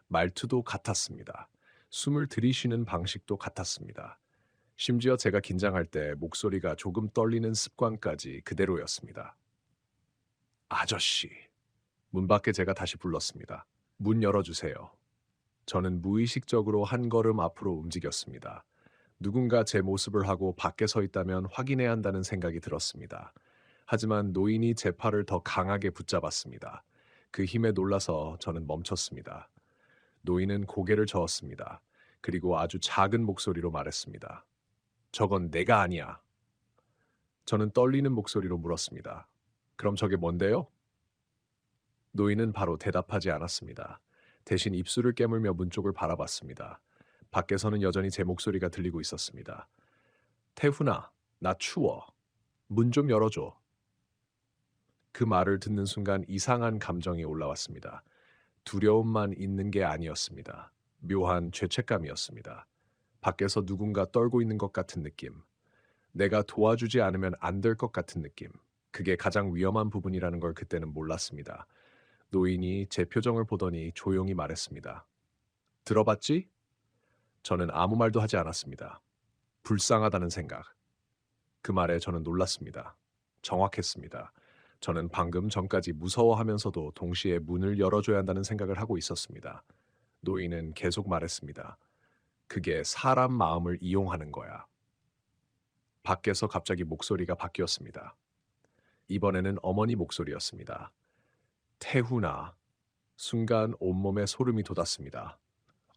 [SPEAKER 1] 말투도 같았습니다. 숨을 들이쉬는 방식도 같았습니다. 심지어 제가 긴장할 때 목소리가 조금 떨리는 습관까지 그대로였습니다. 아저씨. 문 밖에 제가 다시 불렀습니다. 문 열어주세요. 저는 무의식적으로 한 걸음 앞으로 움직였습니다. 누군가 제 모습을 하고 밖에 서 있다면 확인해야 한다는 생각이 들었습니다. 하지만 노인이 제 팔을 더 강하게 붙잡았습니다. 그 힘에 놀라서 저는 멈췄습니다. 노인은 고개를 저었습니다. 그리고 아주 작은 목소리로 말했습니다. 저건 내가 아니야. 저는 떨리는 목소리로 물었습니다. 그럼 저게 뭔데요? 노인은 바로 대답하지 않았습니다. 대신 입술을 깨물며 문 쪽을 바라봤습니다. 밖에서는 여전히 제 목소리가 들리고 있었습니다. 태훈아, 나 추워. 문 좀 열어줘. 그 말을 듣는 순간 이상한 감정이 올라왔습니다. 두려움만 있는 게 아니었습니다. 묘한 죄책감이었습니다. 밖에서 누군가 떨고 있는 것 같은 느낌. 내가 도와주지 않으면 안 될 것 같은 느낌. 그게 가장 위험한 부분이라는 걸 그때는 몰랐습니다. 노인이 제 표정을 보더니 조용히 말했습니다. 들어봤지? 저는 아무 말도 하지 않았습니다. 불쌍하다는 생각. 그 말에 저는 놀랐습니다. 정확했습니다. 저는 방금 전까지 무서워하면서도 동시에 문을 열어줘야 한다는 생각을 하고 있었습니다. 노인은 계속 말했습니다. 그게 사람 마음을 이용하는 거야. 밖에서 갑자기 목소리가 바뀌었습니다. 이번에는 어머니 목소리였습니다. 태훈아. 순간 온몸에 소름이 돋았습니다.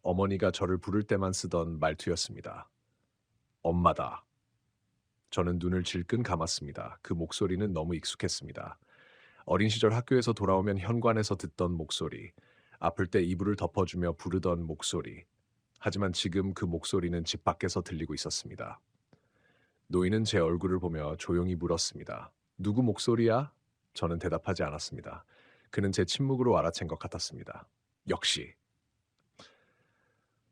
[SPEAKER 1] 어머니가 저를 부를 때만 쓰던 말투였습니다. 엄마다. 저는 눈을 질끈 감았습니다. 그 목소리는 너무 익숙했습니다. 어린 시절 학교에서 돌아오면 현관에서 듣던 목소리, 아플 때 이불을 덮어주며 부르던 목소리. 하지만 지금 그 목소리는 집 밖에서 들리고 있었습니다. 노인은 제 얼굴을 보며 조용히 물었습니다. 누구 목소리야? 저는 대답하지 않았습니다. 그는 제 침묵으로 알아챈 것 같았습니다. 역시.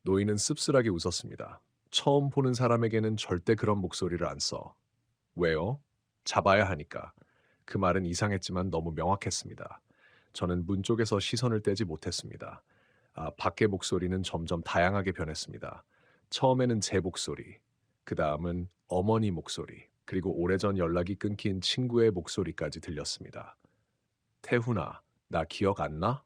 [SPEAKER 1] 노인은 씁쓸하게 웃었습니다. 처음 보는 사람에게는 절대 그런 목소리를 안 써. 왜요? 잡아야 하니까. 그 말은 이상했지만 너무 명확했습니다. 저는 문 쪽에서 시선을 떼지 못했습니다. 밖의 목소리는 점점 다양하게 변했습니다. 처음에는 제 목소리, 그 다음은 어머니 목소리, 그리고 오래전 연락이 끊긴 친구의 목소리까지 들렸습니다. 태훈아, 나 기억 안 나?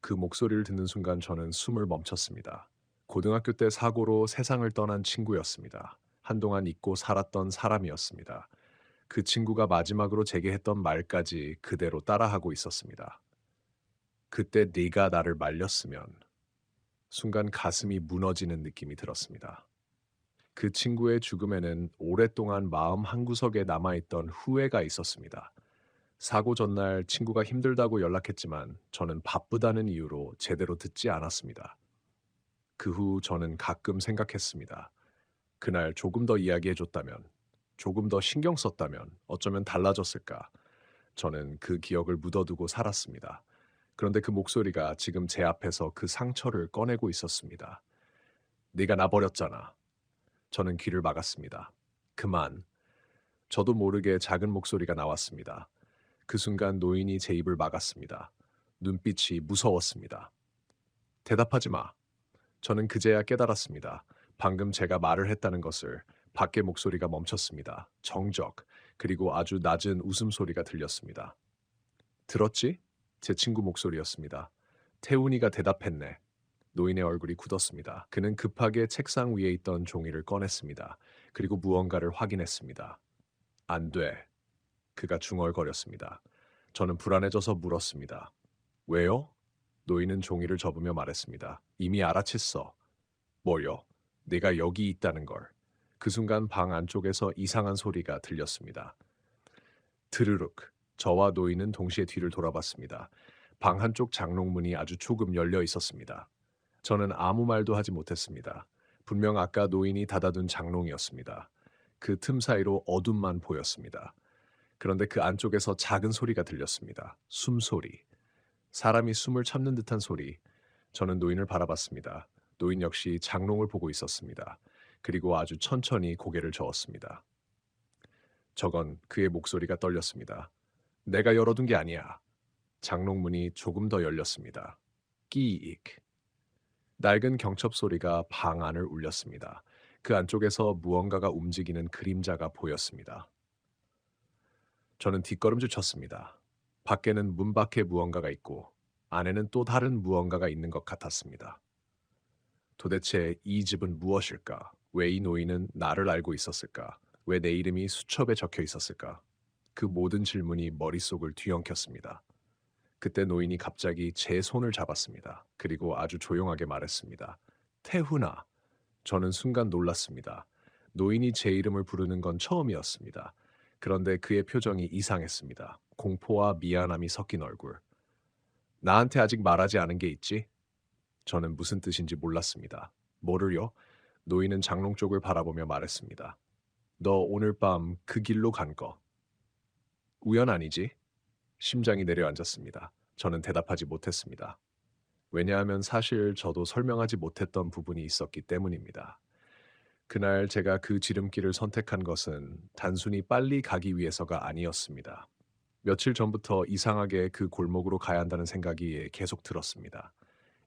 [SPEAKER 1] 그 목소리를 듣는 순간 저는 숨을 멈췄습니다. 고등학교 때 사고로 세상을 떠난 친구였습니다. 한동안 잊고 살았던 사람이었습니다. 그 친구가 마지막으로 제게 했던 말까지 그대로 따라하고 있었습니다. 그때 네가 나를 말렸으면. 순간 가슴이 무너지는 느낌이 들었습니다. 그 친구의 죽음에는 오랫동안 마음 한구석에 남아있던 후회가 있었습니다. 사고 전날 친구가 힘들다고 연락했지만 저는 바쁘다는 이유로 제대로 듣지 않았습니다. 그 후 저는 가끔 생각했습니다. 그날 조금 더 이야기해줬다면, 조금 더 신경 썼다면 어쩌면 달라졌을까? 저는 그 기억을 묻어두고 살았습니다. 그런데 그 목소리가 지금 제 앞에서 그 상처를 꺼내고 있었습니다. 네가 나 버렸잖아. 저는 귀를 막았습니다. 그만. 저도 모르게 작은 목소리가 나왔습니다. 그 순간 노인이 제 입을 막았습니다. 눈빛이 무서웠습니다. 대답하지 마. 저는 그제야 깨달았습니다. 방금 제가 말을 했다는 것을. 밖의 목소리가 멈췄습니다. 정적, 그리고 아주 낮은 웃음소리가 들렸습니다. 들었지? 제 친구 목소리였습니다. 태훈이가 대답했네. 노인의 얼굴이 굳었습니다. 그는 급하게 책상 위에 있던 종이를 꺼냈습니다. 그리고 무언가를 확인했습니다. 안 돼. 그가 중얼거렸습니다. 저는 불안해져서 물었습니다. 왜요? 노인은 종이를 접으며 말했습니다. 이미 알아챘어. 뭐요? 내가 여기 있다는 걸. 그 순간 방 안쪽에서 이상한 소리가 들렸습니다. 드르륵. 저와 노인은 동시에 뒤를 돌아봤습니다. 방 한쪽 장롱문이 아주 조금 열려 있었습니다. 저는 아무 말도 하지 못했습니다. 분명 아까 노인이 닫아둔 장롱이었습니다. 그 틈 사이로 어둠만 보였습니다. 그런데 그 안쪽에서 작은 소리가 들렸습니다. 숨소리. 사람이 숨을 참는 듯한 소리. 저는 노인을 바라봤습니다. 노인 역시 장롱을 보고 있었습니다. 그리고 아주 천천히 고개를 저었습니다. 저건 그의 목소리가 떨렸습니다. 내가 열어둔 게 아니야. 장롱문이 조금 더 열렸습니다. 끼익. 낡은 경첩 소리가 방 안을 울렸습니다. 그 안쪽에서 무언가가 움직이는 그림자가 보였습니다. 저는 뒷걸음질 쳤습니다. 밖에는 문 밖에 무언가가 있고 안에는 또 다른 무언가가 있는 것 같았습니다. 도대체 이 집은 무엇일까? 왜 이 노인은 나를 알고 있었을까? 왜 내 이름이 수첩에 적혀 있었을까? 그 모든 질문이 머릿속을 뒤엉켰습니다. 그때 노인이 갑자기 제 손을 잡았습니다. 그리고 아주 조용하게 말했습니다. 태훈아. 저는 순간 놀랐습니다. 노인이 제 이름을 부르는 건 처음이었습니다. 그런데 그의 표정이 이상했습니다. 공포와 미안함이 섞인 얼굴. 나한테 아직 말하지 않은 게 있지? 저는 무슨 뜻인지 몰랐습니다. 뭐를요? 노인은 장롱 쪽을 바라보며 말했습니다. 너 오늘 밤 그 길로 간 거. 우연 아니지? 심장이 내려앉았습니다. 저는 대답하지 못했습니다. 왜냐하면 사실 저도 설명하지 못했던 부분이 있었기 때문입니다. 그날 제가 그 지름길을 선택한 것은 단순히 빨리 가기 위해서가 아니었습니다. 며칠 전부터 이상하게 그 골목으로 가야 한다는 생각이 계속 들었습니다.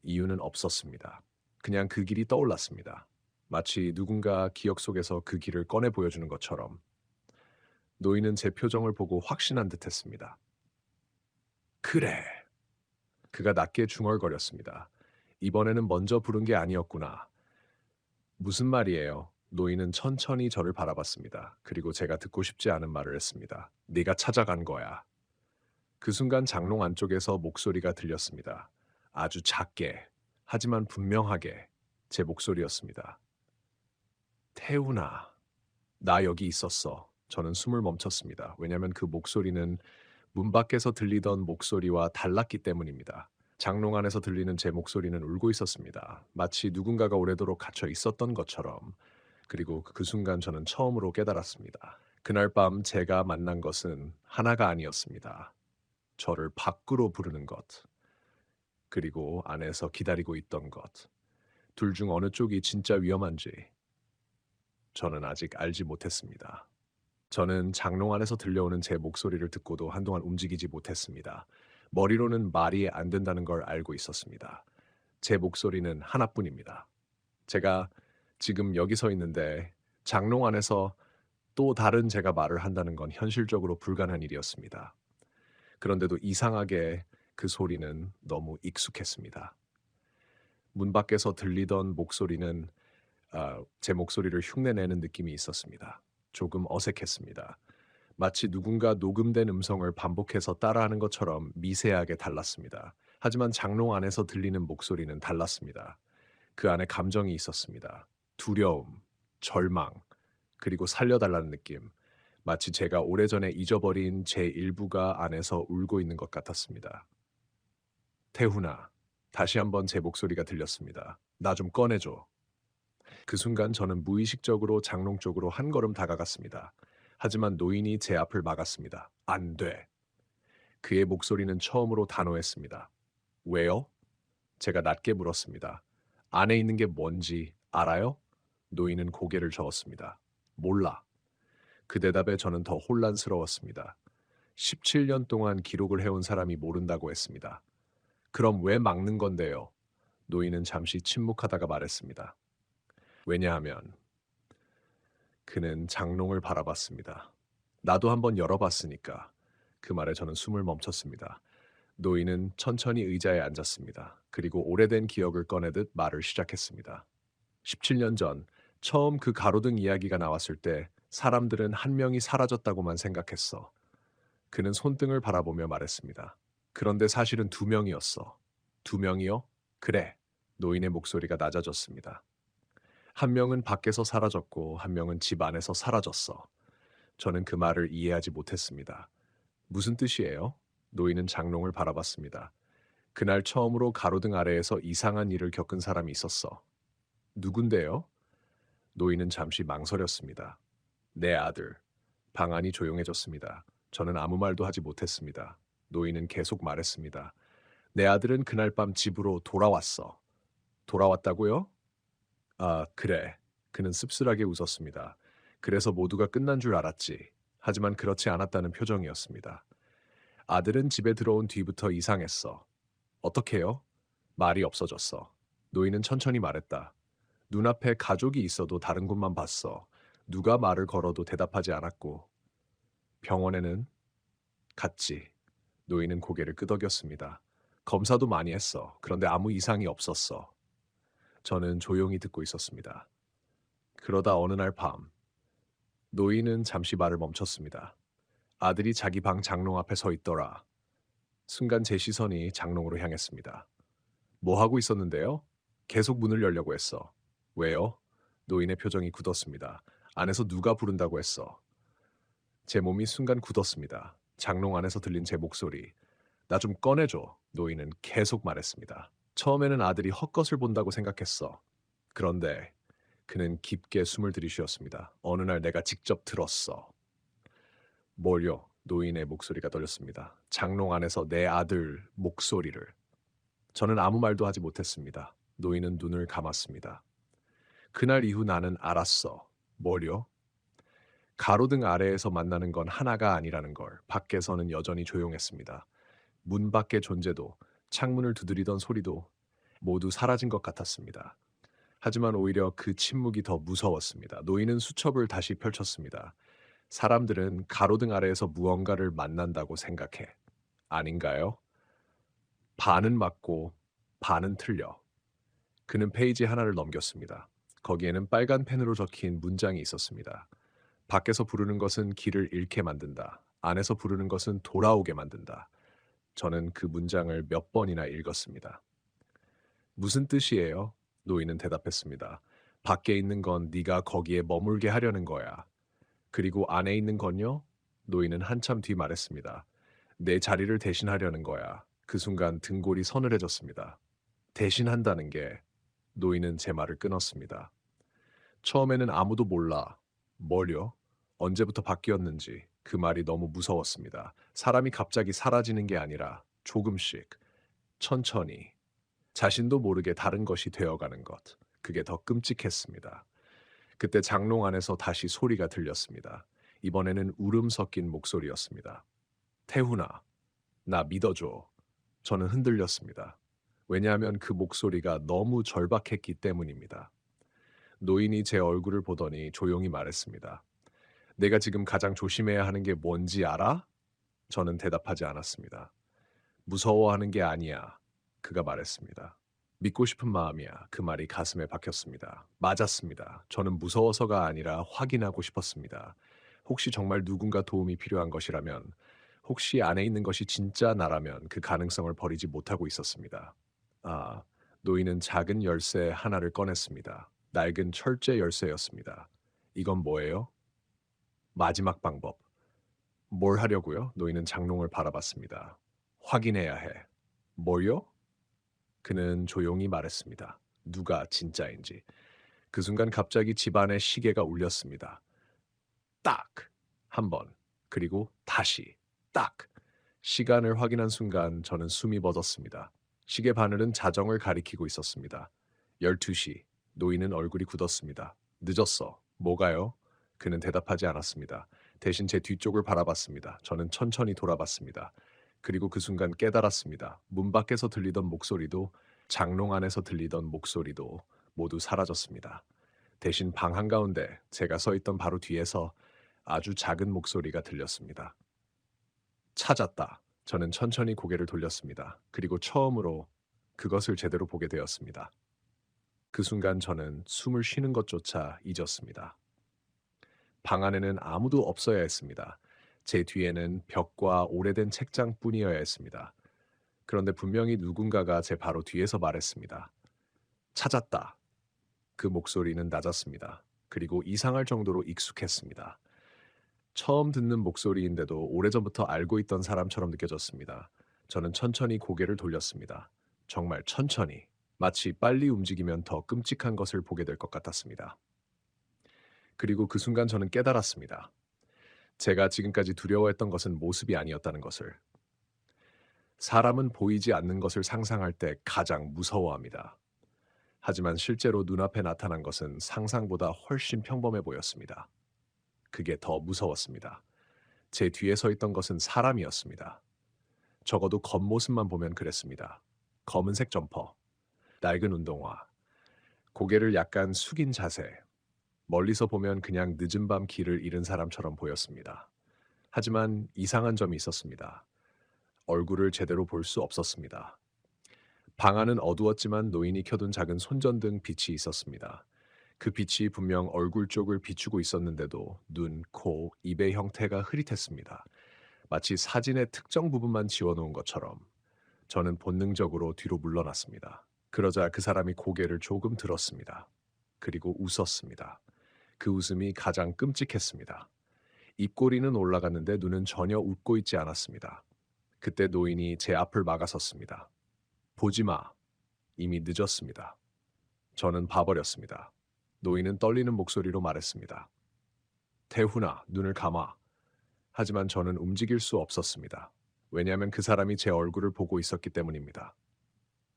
[SPEAKER 1] 이유는 없었습니다. 그냥 그 길이 떠올랐습니다. 마치 누군가 기억 속에서 그 길을 꺼내 보여주는 것처럼. 노인은 제 표정을 보고 확신한 듯했습니다. 그래. 그가 낮게 중얼거렸습니다. 이번에는 먼저 부른 게 아니었구나. 무슨 말이에요? 노인은 천천히 저를 바라봤습니다. 그리고 제가 듣고 싶지 않은 말을 했습니다. 네가 찾아간 거야. 그 순간 장롱 안쪽에서 목소리가 들렸습니다. 아주 작게, 하지만 분명하게 제 목소리였습니다. 태훈아, 나 여기 있었어. 저는 숨을 멈췄습니다. 왜냐하면 그 목소리는 문 밖에서 들리던 목소리와 달랐기 때문입니다. 장롱 안에서 들리는 제 목소리는 울고 있었습니다. 마치 누군가가 오래도록 갇혀 있었던 것처럼. 그리고 그 순간 저는 처음으로 깨달았습니다. 그날 밤 제가 만난 것은 하나가 아니었습니다. 저를 밖으로 부르는 것, 그리고 안에서 기다리고 있던 것. 둘 중 어느 쪽이 진짜 위험한지 저는 아직 알지 못했습니다. 저는 장롱 안에서 들려오는 제 목소리를 듣고도 한동안 움직이지 못했습니다. 머리로는 말이 안 된다는 걸 알고 있었습니다. 제 목소리는 하나뿐입니다. 제가 지금 여기 서 있는데 장롱 안에서 또 다른 제가 말을 한다는 건 현실적으로 불가능한 일이었습니다. 그런데도 이상하게 그 소리는 너무 익숙했습니다. 문 밖에서 들리던 목소리는 제 목소리를 흉내내는 느낌이 있었습니다. 조금 어색했습니다. 마치 누군가 녹음된 음성을 반복해서 따라하는 것처럼 미세하게 달랐습니다. 하지만 장롱 안에서 들리는 목소리는 달랐습니다. 그 안에 감정이 있었습니다. 두려움, 절망, 그리고 살려달라는 느낌. 마치 제가 오래전에 잊어버린 제 일부가 안에서 울고 있는 것 같았습니다. 태훈아, 다시 한번 제 목소리가 들렸습니다. 나 좀 꺼내줘. 그 순간 저는 무의식적으로 장롱 쪽으로 한 걸음 다가갔습니다. 하지만 노인이 제 앞을 막았습니다. 안 돼. 그의 목소리는 처음으로 단호했습니다. 왜요? 제가 낮게 물었습니다. 안에 있는 게 뭔지 알아요? 노인은 고개를 저었습니다. 몰라. 그 대답에 저는 더 혼란스러웠습니다. 17년 동안 기록을 해온 사람이 모른다고 했습니다. 그럼 왜 막는 건데요? 노인은 잠시 침묵하다가 말했습니다. 왜냐하면 그는 장롱을 바라봤습니다. 나도 한번 열어봤으니까. 그 말에 저는 숨을 멈췄습니다. 노인은 천천히 의자에 앉았습니다. 그리고 오래된 기억을 꺼내듯 말을 시작했습니다. 17년 전 처음 그 가로등 이야기가 나왔을 때 사람들은 한 명이 사라졌다고만 생각했어. 그는 손등을 바라보며 말했습니다. 그런데 사실은 두 명이었어. 두 명이요? 그래. 노인의 목소리가 낮아졌습니다. 한 명은 밖에서 사라졌고 한 명은 집 안에서 사라졌어. 저는 그 말을 이해하지 못했습니다. 무슨 뜻이에요? 노인은 장롱을 바라봤습니다. 그날 처음으로 가로등 아래에서 이상한 일을 겪은 사람이 있었어. 누군데요? 노인은 잠시 망설였습니다. 내 아들. 방 안이 조용해졌습니다. 저는 아무 말도 하지 못했습니다. 노인은 계속 말했습니다. 내 아들은 그날 밤 집으로 돌아왔어. 돌아왔다고요? 아, 그래. 그는 씁쓸하게 웃었습니다. 그래서 모두가 끝난 줄 알았지. 하지만 그렇지 않았다는 표정이었습니다. 아들은 집에 들어온 뒤부터 이상했어. 어떻게요? 말이 없어졌어. 노인은 천천히 말했다. 눈앞에 가족이 있어도 다른 곳만 봤어. 누가 말을 걸어도 대답하지 않았고. 병원에는 갔지. 노인은 고개를 끄덕였습니다. 검사도 많이 했어. 그런데 아무 이상이 없었어. 저는 조용히 듣고 있었습니다. 그러다 어느 날 밤, 노인은 잠시 말을 멈췄습니다. 아들이 자기 방 장롱 앞에 서 있더라. 순간 제 시선이 장롱으로 향했습니다. 뭐 하고 있었는데요? 계속 문을 열려고 했어. 왜요? 노인의 표정이 굳었습니다. 안에서 누가 부른다고 했어. 제 몸이 순간 굳었습니다. 장롱 안에서 들린 제 목소리. 나 좀 꺼내줘. 노인은 계속 말했습니다. 처음에는 아들이 헛것을 본다고 생각했어. 그런데 그는 깊게 숨을 들이쉬었습니다. 어느 날 내가 직접 들었어. 뭘요? 노인의 목소리가 떨렸습니다. 장롱 안에서 내 아들 목소리를. 저는 아무 말도 하지 못했습니다. 노인은 눈을 감았습니다. 그날 이후 나는 알았어. 뭘요? 가로등 아래에서 만나는 건 하나가 아니라는 걸. 밖에서는 여전히 조용했습니다. 문 밖의 존재도, 창문을 두드리던 소리도 모두 사라진 것 같았습니다. 하지만 오히려 그 침묵이 더 무서웠습니다. 노인은 수첩을 다시 펼쳤습니다. 사람들은 가로등 아래에서 무언가를 만난다고 생각해. 아닌가요? 반은 맞고 반은 틀려. 그는 페이지 하나를 넘겼습니다. 거기에는 빨간 펜으로 적힌 문장이 있었습니다. 밖에서 부르는 것은 길을 잃게 만든다. 안에서 부르는 것은 돌아오게 만든다. 저는 그 문장을 몇 번이나 읽었습니다. 무슨 뜻이에요? 노인은 대답했습니다. 밖에 있는 건 네가 거기에 머물게 하려는 거야. 그리고 안에 있는 건요? 노인은 한참 뒤 말했습니다. 내 자리를 대신하려는 거야. 그 순간 등골이 서늘해졌습니다. 대신한다는 게 노인은 제 말을 끊었습니다. 처음에는 아무도 몰라. 뭘요? 언제부터 바뀌었는지 그 말이 너무 무서웠습니다. 사람이 갑자기 사라지는 게 아니라 조금씩, 천천히, 자신도 모르게 다른 것이 되어가는 것. 그게 더 끔찍했습니다. 그때 장롱 안에서 다시 소리가 들렸습니다. 이번에는 울음 섞인 목소리였습니다. 태훈아, 나 믿어줘. 저는 흔들렸습니다. 왜냐하면 그 목소리가 너무 절박했기 때문입니다. 노인이 제 얼굴을 보더니 조용히 말했습니다. 내가 지금 가장 조심해야 하는 게 뭔지 알아? 저는 대답하지 않았습니다. 무서워하는 게 아니야. 그가 말했습니다. 믿고 싶은 마음이야. 그 말이 가슴에 박혔습니다. 맞았습니다. 저는 무서워서가 아니라 확인하고 싶었습니다. 혹시 정말 누군가 도움이 필요한 것이라면, 혹시 안에 있는 것이 진짜 나라면 그 가능성을 버리지 못하고 있었습니다. 아, 노인은 작은 열쇠 하나를 꺼냈습니다. 낡은 철제 열쇠였습니다. 이건 뭐예요? 마지막 방법. 뭘 하려고요? 노인은 장롱을 바라봤습니다. 확인해야 해. 뭘요? 그는 조용히 말했습니다. 누가 진짜인지. 그 순간 갑자기 집안의 시계가 울렸습니다. 딱! 한 번. 그리고 다시. 딱! 시간을 확인한 순간 저는 숨이 멎었습니다. 시계 바늘은 자정을 가리키고 있었습니다. 12시. 노인은 얼굴이 굳었습니다. 늦었어. 뭐가요? 그는 대답하지 않았습니다. 대신 제 뒤쪽을 바라봤습니다. 저는 천천히 돌아봤습니다. 그리고 그 순간 깨달았습니다. 문 밖에서 들리던 목소리도 장롱 안에서 들리던 목소리도 모두 사라졌습니다. 대신 방 한가운데 제가 서 있던 바로 뒤에서 아주 작은 목소리가 들렸습니다. 찾았다. 저는 천천히 고개를 돌렸습니다. 그리고 처음으로 그것을 제대로 보게 되었습니다. 그 순간 저는 숨을 쉬는 것조차 잊었습니다. 방 안에는 아무도 없어야 했습니다. 제 뒤에는 벽과 오래된 책장뿐이어야 했습니다. 그런데 분명히 누군가가 제 바로 뒤에서 말했습니다. 찾았다. 그 목소리는 낮았습니다. 그리고 이상할 정도로 익숙했습니다. 처음 듣는 목소리인데도 오래전부터 알고 있던 사람처럼 느껴졌습니다. 저는 천천히 고개를 돌렸습니다. 정말 천천히. 마치 빨리 움직이면 더 끔찍한 것을 보게 될 것 같았습니다. 그리고 그 순간 저는 깨달았습니다. 제가 지금까지 두려워했던 것은 모습이 아니었다는 것을. 사람은 보이지 않는 것을 상상할 때 가장 무서워합니다. 하지만 실제로 눈앞에 나타난 것은 상상보다 훨씬 평범해 보였습니다. 그게 더 무서웠습니다. 제 뒤에 서 있던 것은 사람이었습니다. 적어도 겉모습만 보면 그랬습니다. 검은색 점퍼, 낡은 운동화, 고개를 약간 숙인 자세. 멀리서 보면 그냥 늦은 밤 길을 잃은 사람처럼 보였습니다. 하지만 이상한 점이 있었습니다. 얼굴을 제대로 볼 수 없었습니다. 방 안은 어두웠지만 노인이 켜둔 작은 손전등 빛이 있었습니다. 그 빛이 분명 얼굴 쪽을 비추고 있었는데도 눈, 코, 입의 형태가 흐릿했습니다. 마치 사진의 특정 부분만 지워놓은 것처럼. 저는 본능적으로 뒤로 물러났습니다. 그러자 그 사람이 고개를 조금 들었습니다. 그리고 웃었습니다. 그 웃음이 가장 끔찍했습니다. 입꼬리는 올라갔는데 눈은 전혀 웃고 있지 않았습니다. 그때 노인이 제 앞을 막아섰습니다. 보지 마. 이미 늦었습니다. 저는 봐버렸습니다. 노인은 떨리는 목소리로 말했습니다. 태훈아, 눈을 감아. 하지만 저는 움직일 수 없었습니다. 왜냐하면 그 사람이 제 얼굴을 보고 있었기 때문입니다.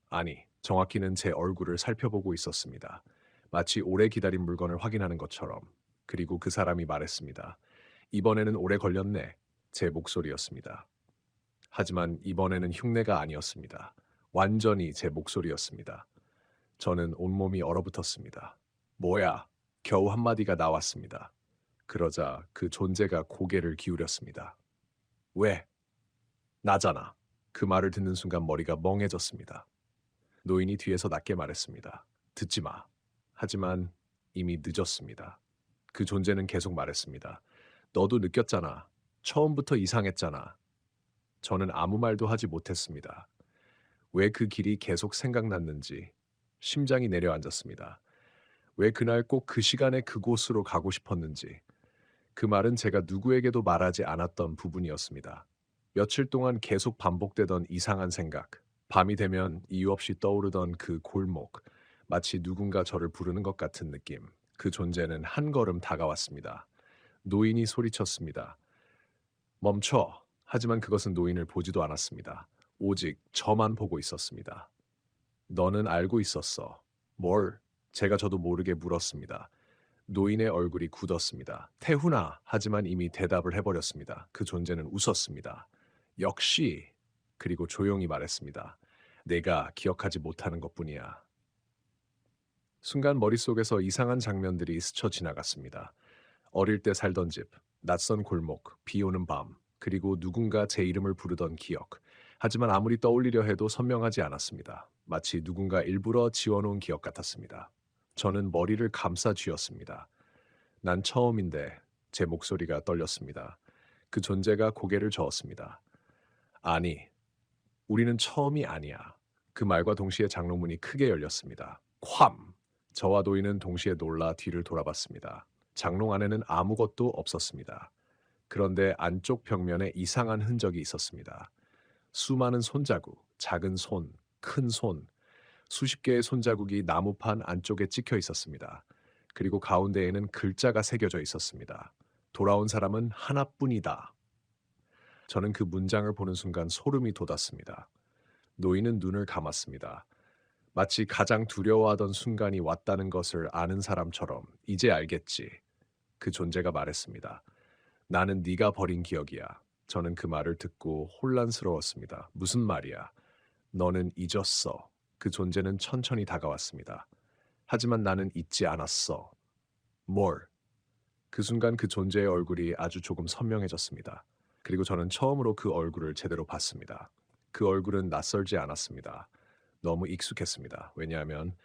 [SPEAKER 1] 아니, 정확히는 제 얼굴을 살펴보고 있었습니다. 마치 오래 기다린 물건을 확인하는 것처럼. 그리고 그 사람이 말했습니다. 이번에는 오래 걸렸네. 제 목소리였습니다. 하지만 이번에는 흉내가 아니었습니다. 완전히 제 목소리였습니다. 저는 온몸이 얼어붙었습니다. 뭐야? 겨우 한마디가 나왔습니다. 그러자 그 존재가 고개를 기울였습니다. 왜? 나잖아. 그 말을 듣는 순간 머리가 멍해졌습니다. 노인이 뒤에서 낮게 말했습니다. 듣지 마. 하지만 이미 늦었습니다. 그 존재는 계속 말했습니다. 너도 느꼈잖아. 처음부터 이상했잖아. 저는 아무 말도 하지 못했습니다. 왜 그 길이 계속 생각났는지 심장이 내려앉았습니다. 왜 그날 꼭 그 시간에 그곳으로 가고 싶었는지. 그 말은 제가 누구에게도 말하지 않았던 부분이었습니다. 며칠 동안 계속 반복되던 이상한 생각. 밤이 되면 이유 없이 떠오르던 그 골목. 마치 누군가 저를 부르는 것 같은 느낌. 그 존재는 한 걸음 다가왔습니다. 노인이 소리쳤습니다. 멈춰. 하지만 그것은 노인을 보지도 않았습니다. 오직 저만 보고 있었습니다. 너는 알고 있었어. 뭘? 제가 저도 모르게 물었습니다. 노인의 얼굴이 굳었습니다. 태훈아. 하지만 이미 대답을 해버렸습니다. 그 존재는 웃었습니다. 역시. 그리고 조용히 말했습니다. 내가 기억하지 못하는 것뿐이야. 순간 머릿속에서 이상한 장면들이 스쳐 지나갔습니다. 어릴 때 살던 집, 낯선 골목, 비 오는 밤, 그리고 누군가 제 이름을 부르던 기억. 하지만 아무리 떠올리려 해도 선명하지 않았습니다. 마치 누군가 일부러 지워놓은 기억 같았습니다. 저는 머리를 감싸 쥐었습니다. 난 처음인데 제 목소리가 떨렸습니다. 그 존재가 고개를 저었습니다. 아니, 우리는 처음이 아니야. 그 말과 동시에 장롱문이 크게 열렸습니다. 쾅! 저와 노인은 동시에 놀라 뒤를 돌아봤습니다. 장롱 안에는 아무것도 없었습니다. 그런데 안쪽 벽면에 이상한 흔적이 있었습니다. 수많은 손자국, 작은 손, 큰 손, 수십 개의 손자국이 나무판 안쪽에 찍혀 있었습니다. 그리고 가운데에는 글자가 새겨져 있었습니다. 돌아온 사람은 하나뿐이다. 저는 그 문장을 보는 순간 소름이 돋았습니다. 노인은 눈을 감았습니다. 마치 가장 두려워하던 순간이 왔다는 것을 아는 사람처럼 이제 알겠지. 그 존재가 말했습니다. 나는 네가 버린 기억이야. 저는 그 말을 듣고 혼란스러웠습니다. 무슨 말이야? 너는 잊었어. 그 존재는 천천히 다가왔습니다. 하지만 나는 잊지 않았어. 뭘? 그 순간 그 존재의 얼굴이 아주 조금 선명해졌습니다. 그리고 저는 처음으로 그 얼굴을 제대로 봤습니다. 그 얼굴은 낯설지 않았습니다. 너무 익숙했습니다. 왜냐하면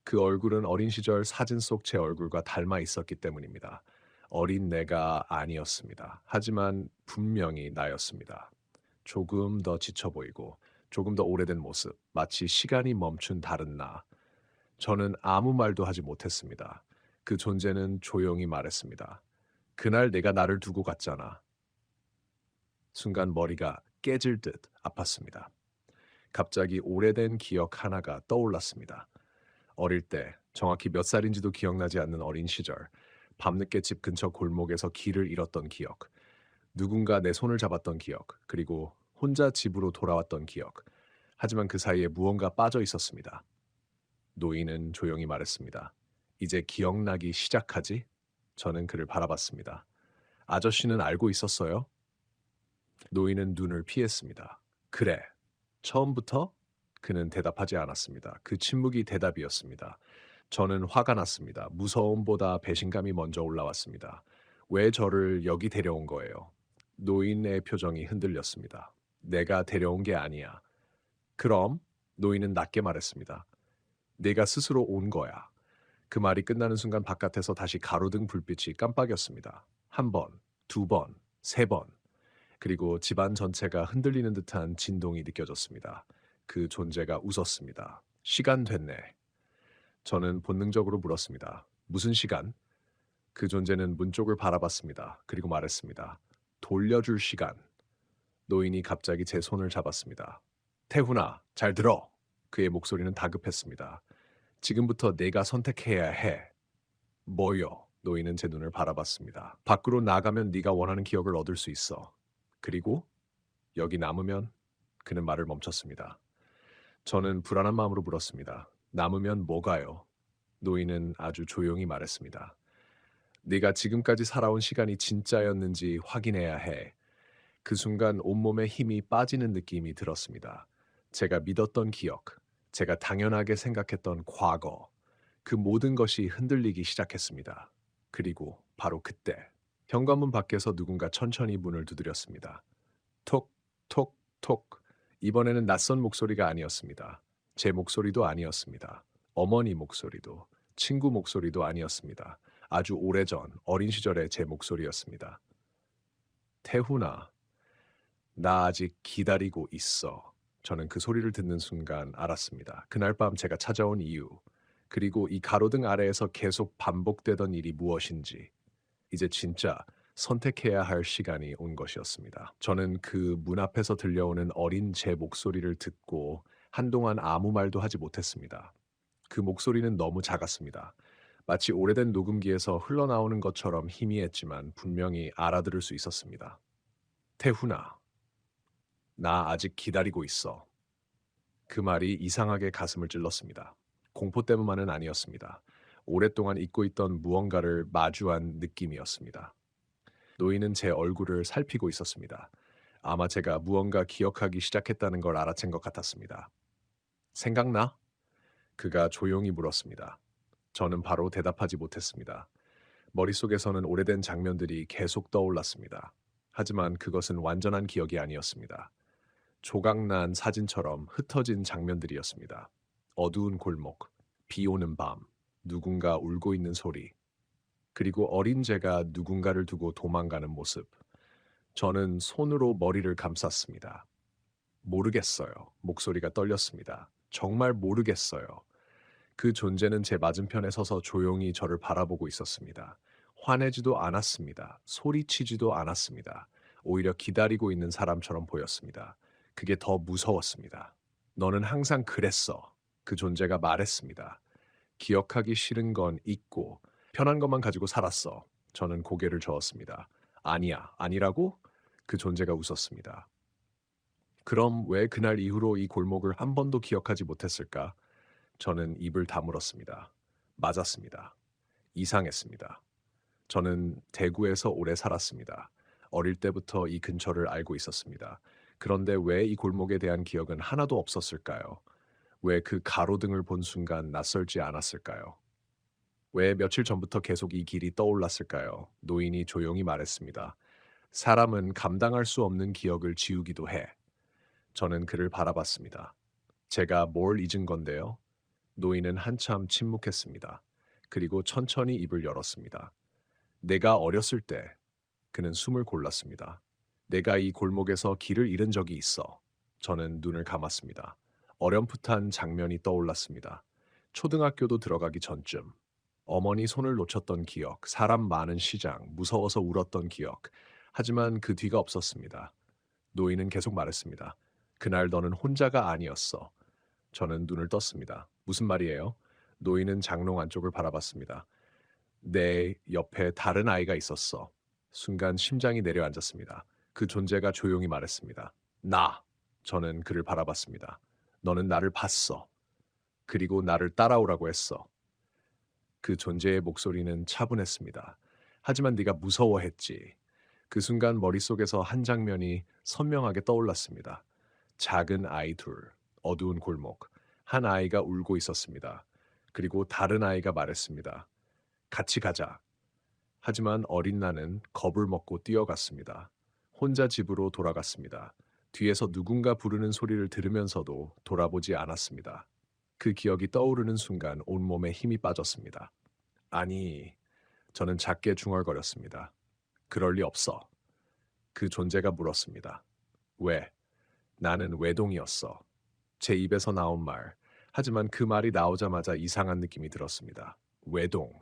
[SPEAKER 1] 그 얼굴은 어린 시절 사진 속 제 얼굴과 닮아 있었기 때문입니다. 어린 내가 아니었습니다. 하지만 분명히 나였습니다. 조금 더 지쳐 보이고 조금 더 오래된 모습, 마치 시간이 멈춘 다른 나. 저는 아무 말도 하지 못했습니다. 그 존재는 조용히 말했습니다. 그날 내가 나를 두고 갔잖아. 순간 머리가 깨질 듯 아팠습니다. 갑자기 오래된 기억 하나가 떠올랐습니다. 어릴 때, 정확히 몇 살인지도 기억나지 않는 어린 시절, 밤늦게 집 근처 골목에서 길을 잃었던 기억, 누군가 내 손을 잡았던 기억, 그리고 혼자 집으로 돌아왔던 기억. 하지만 그 사이에 무언가 빠져 있었습니다. 노인은 조용히 말했습니다. 이제 기억나기 시작하지? 저는 그를 바라봤습니다. 아저씨는 알고 있었어요? 노인은 눈을 피했습니다. 그래. 처음부터? 그는 대답하지 않았습니다. 그 침묵이 대답이었습니다. 저는 화가 났습니다. 무서움보다 배신감이 먼저 올라왔습니다. 왜 저를 여기 데려온 거예요? 노인의 표정이 흔들렸습니다. 내가 데려온 게 아니야. 그럼? 노인은 낮게 말했습니다. 내가 스스로 온 거야. 그 말이 끝나는 순간 바깥에서 다시 가로등 불빛이 깜빡였습니다. 한 번, 두 번, 세 번. 그리고 집안 전체가 흔들리는 듯한 진동이 느껴졌습니다. 그 존재가 웃었습니다. 시간 됐네. 저는 본능적으로 물었습니다. 무슨 시간? 그 존재는 문 쪽을 바라봤습니다. 그리고 말했습니다. 돌려줄 시간. 노인이 갑자기 제 손을 잡았습니다. 태훈아, 잘 들어. 그의 목소리는 다급했습니다. 지금부터 내가 선택해야 해. 뭐요? 노인은 제 눈을 바라봤습니다. 밖으로 나가면 네가 원하는 기억을 얻을 수 있어. 그리고 여기 남으면 그는 말을 멈췄습니다. 저는 불안한 마음으로 물었습니다. 남으면 뭐가요? 노인은 아주 조용히 말했습니다. 네가 지금까지 살아온 시간이 진짜였는지 확인해야 해. 그 순간 온몸에 힘이 빠지는 느낌이 들었습니다. 제가 믿었던 기억, 제가 당연하게 생각했던 과거, 그 모든 것이 흔들리기 시작했습니다. 그리고 바로 그때 현관문 밖에서 누군가 천천히 문을 두드렸습니다. 톡, 톡, 톡. 이번에는 낯선 목소리가 아니었습니다. 제 목소리도 아니었습니다. 어머니 목소리도, 친구 목소리도 아니었습니다. 아주 오래전 어린 시절의 제 목소리였습니다. 태훈아, 나 아직 기다리고 있어. 저는 그 소리를 듣는 순간 알았습니다. 그날 밤 제가 찾아온 이유, 그리고 이 가로등 아래에서 계속 반복되던 일이 무엇인지, 이제 진짜 선택해야 할 시간이 온 것이었습니다. 저는 그 문 앞에서 들려오는 어린 제 목소리를 듣고 한동안 아무 말도 하지 못했습니다. 그 목소리는 너무 작았습니다. 마치 오래된 녹음기에서 흘러나오는 것처럼 희미했지만 분명히 알아들을 수 있었습니다. 태훈아, 나 아직 기다리고 있어. 그 말이 이상하게 가슴을 찔렀습니다. 공포 때문만은 아니었습니다. 오랫동안 잊고 있던 무언가를 마주한 느낌이었습니다. 노인은 제 얼굴을 살피고 있었습니다. 아마 제가 무언가 기억하기 시작했다는 걸 알아챈 것 같았습니다. 생각나? 그가 조용히 물었습니다. 저는 바로 대답하지 못했습니다. 머릿속에서는 오래된 장면들이 계속 떠올랐습니다. 하지만 그것은 완전한 기억이 아니었습니다. 조각난 사진처럼 흩어진 장면들이었습니다. 어두운 골목, 비 오는 밤, 누군가 울고 있는 소리, 그리고 어린 제가 누군가를 두고 도망가는 모습. 저는 손으로 머리를 감쌌습니다. 모르겠어요. 목소리가 떨렸습니다. 정말 모르겠어요. 그 존재는 제 맞은편에 서서 조용히 저를 바라보고 있었습니다. 화내지도 않았습니다. 소리치지도 않았습니다. 오히려 기다리고 있는 사람처럼 보였습니다. 그게 더 무서웠습니다. 너는 항상 그랬어. 그 존재가 말했습니다. 기억하기 싫은 건 잊고 편한 것만 가지고 살았어. 저는 고개를 저었습니다. 아니야, 아니라고? 그 존재가 웃었습니다. 그럼 왜 그날 이후로 이 골목을 한 번도 기억하지 못했을까? 저는 입을 다물었습니다. 맞았습니다. 이상했습니다. 저는 대구에서 오래 살았습니다. 어릴 때부터 이 근처를 알고 있었습니다. 그런데 왜 이 골목에 대한 기억은 하나도 없었을까요? 왜 그 가로등을 본 순간 낯설지 않았을까요? 왜 며칠 전부터 계속 이 길이 떠올랐을까요? 노인이 조용히 말했습니다. 사람은 감당할 수 없는 기억을 지우기도 해. 저는 그를 바라봤습니다. 제가 뭘 잊은 건데요? 노인은 한참 침묵했습니다. 그리고 천천히 입을 열었습니다. 내가 어렸을 때 그는 숨을 골랐습니다. 내가 이 골목에서 길을 잃은 적이 있어. 저는 눈을 감았습니다. 어렴풋한 장면이 떠올랐습니다. 초등학교도 들어가기 전쯤. 어머니 손을 놓쳤던 기억, 사람 많은 시장, 무서워서 울었던 기억. 하지만 그 뒤가 없었습니다. 노인은 계속 말했습니다. 그날 너는 혼자가 아니었어. 저는 눈을 떴습니다. 무슨 말이에요? 노인은 장롱 안쪽을 바라봤습니다. 내 옆에 다른 아이가 있었어. 순간 심장이 내려앉았습니다. 그 존재가 조용히 말했습니다. 나. 저는 그를 바라봤습니다. 너는 나를 봤어. 그리고 나를 따라오라고 했어. 그 존재의 목소리는 차분했습니다. 하지만 네가 무서워했지. 그 순간 머릿속에서 한 장면이 선명하게 떠올랐습니다. 작은 아이 둘, 어두운 골목, 한 아이가 울고 있었습니다. 그리고 다른 아이가 말했습니다. 같이 가자. 하지만 어린 나는 겁을 먹고 뛰어갔습니다. 혼자 집으로 돌아갔습니다. 뒤에서 누군가 부르는 소리를 들으면서도 돌아보지 않았습니다. 그 기억이 떠오르는 순간 온몸에 힘이 빠졌습니다. 아니, 저는 작게 중얼거렸습니다. 그럴 리 없어. 그 존재가 물었습니다. 왜? 나는 외동이었어. 제 입에서 나온 말. 하지만 그 말이 나오자마자 이상한 느낌이 들었습니다. 외동.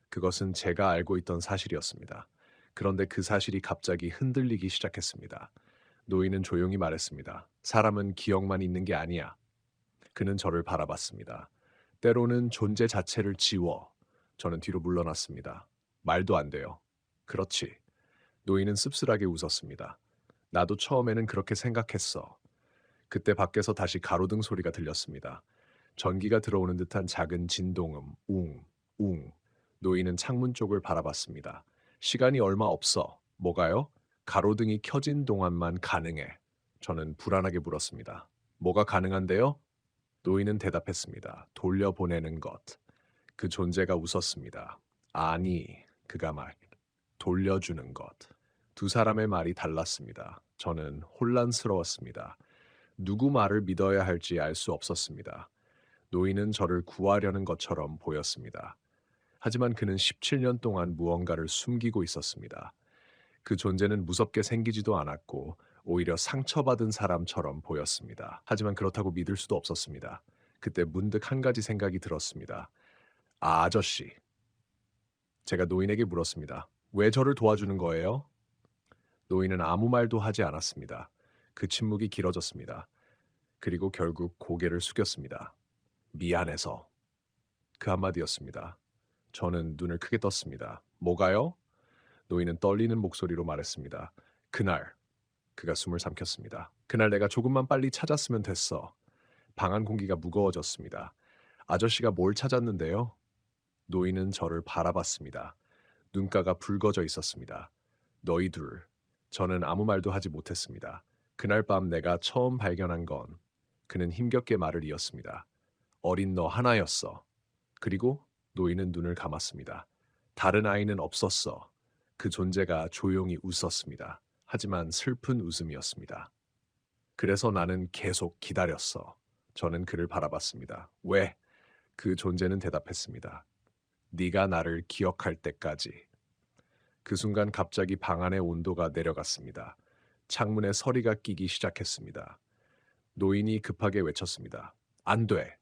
[SPEAKER 1] 그것은 제가 알고 있던 사실이었습니다. 그런데 그 사실이 갑자기 흔들리기 시작했습니다. 노인은 조용히 말했습니다. 사람은 기억만 있는 게 아니야. 그는 저를 바라봤습니다. 때로는 존재 자체를 지워. 저는 뒤로 물러났습니다. 말도 안 돼요. 그렇지. 노인은 씁쓸하게 웃었습니다. 나도 처음에는 그렇게 생각했어. 그때 밖에서 다시 가로등 소리가 들렸습니다. 전기가 들어오는 듯한 작은 진동음, 웅, 웅. 노인은 창문 쪽을 바라봤습니다. 시간이 얼마 없어. 뭐가요? 가로등이 켜진 동안만 가능해. 저는 불안하게 물었습니다. 뭐가 가능한데요? 노인은 대답했습니다. 돌려보내는 것. 그 존재가 웃었습니다. 아니, 그가 말. 돌려주는 것. 두 사람의 말이 달랐습니다. 저는 혼란스러웠습니다. 누구 말을 믿어야 할지 알 수 없었습니다. 노인은 저를 구하려는 것처럼 보였습니다. 하지만 그는 17년 동안 무언가를 숨기고 있었습니다. 그 존재는 무섭게 생기지도 않았고 오히려 상처받은 사람처럼 보였습니다. 하지만 그렇다고 믿을 수도 없었습니다. 그때 문득 한 가지 생각이 들었습니다. 아, 아저씨. 제가 노인에게 물었습니다. 왜 저를 도와주는 거예요? 노인은 아무 말도 하지 않았습니다. 그 침묵이 길어졌습니다. 그리고 결국 고개를 숙였습니다. 미안해서. 그 한마디였습니다. 저는 눈을 크게 떴습니다. 뭐가요? 노인은 떨리는 목소리로 말했습니다. 그날, 그가 숨을 삼켰습니다. 그날 내가 조금만 빨리 찾았으면 됐어. 방 안 공기가 무거워졌습니다. 아저씨가 뭘 찾았는데요? 노인은 저를 바라봤습니다. 눈가가 붉어져 있었습니다. 너희 둘. 저는 아무 말도 하지 못했습니다. 그날 밤 내가 처음 발견한 건 그는 힘겹게 말을 이었습니다. 어린 너 하나였어. 그리고 노인은 눈을 감았습니다. 다른 아이는 없었어. 그 존재가 조용히 웃었습니다. 하지만 슬픈 웃음이었습니다. 그래서 나는 계속 기다렸어. 저는 그를 바라봤습니다. 왜? 그 존재는 대답했습니다. 네가 나를 기억할 때까지. 그 순간 갑자기 방 안의 온도가 내려갔습니다. 창문에 서리가 끼기 시작했습니다. 노인이 급하게 외쳤습니다. 안 돼.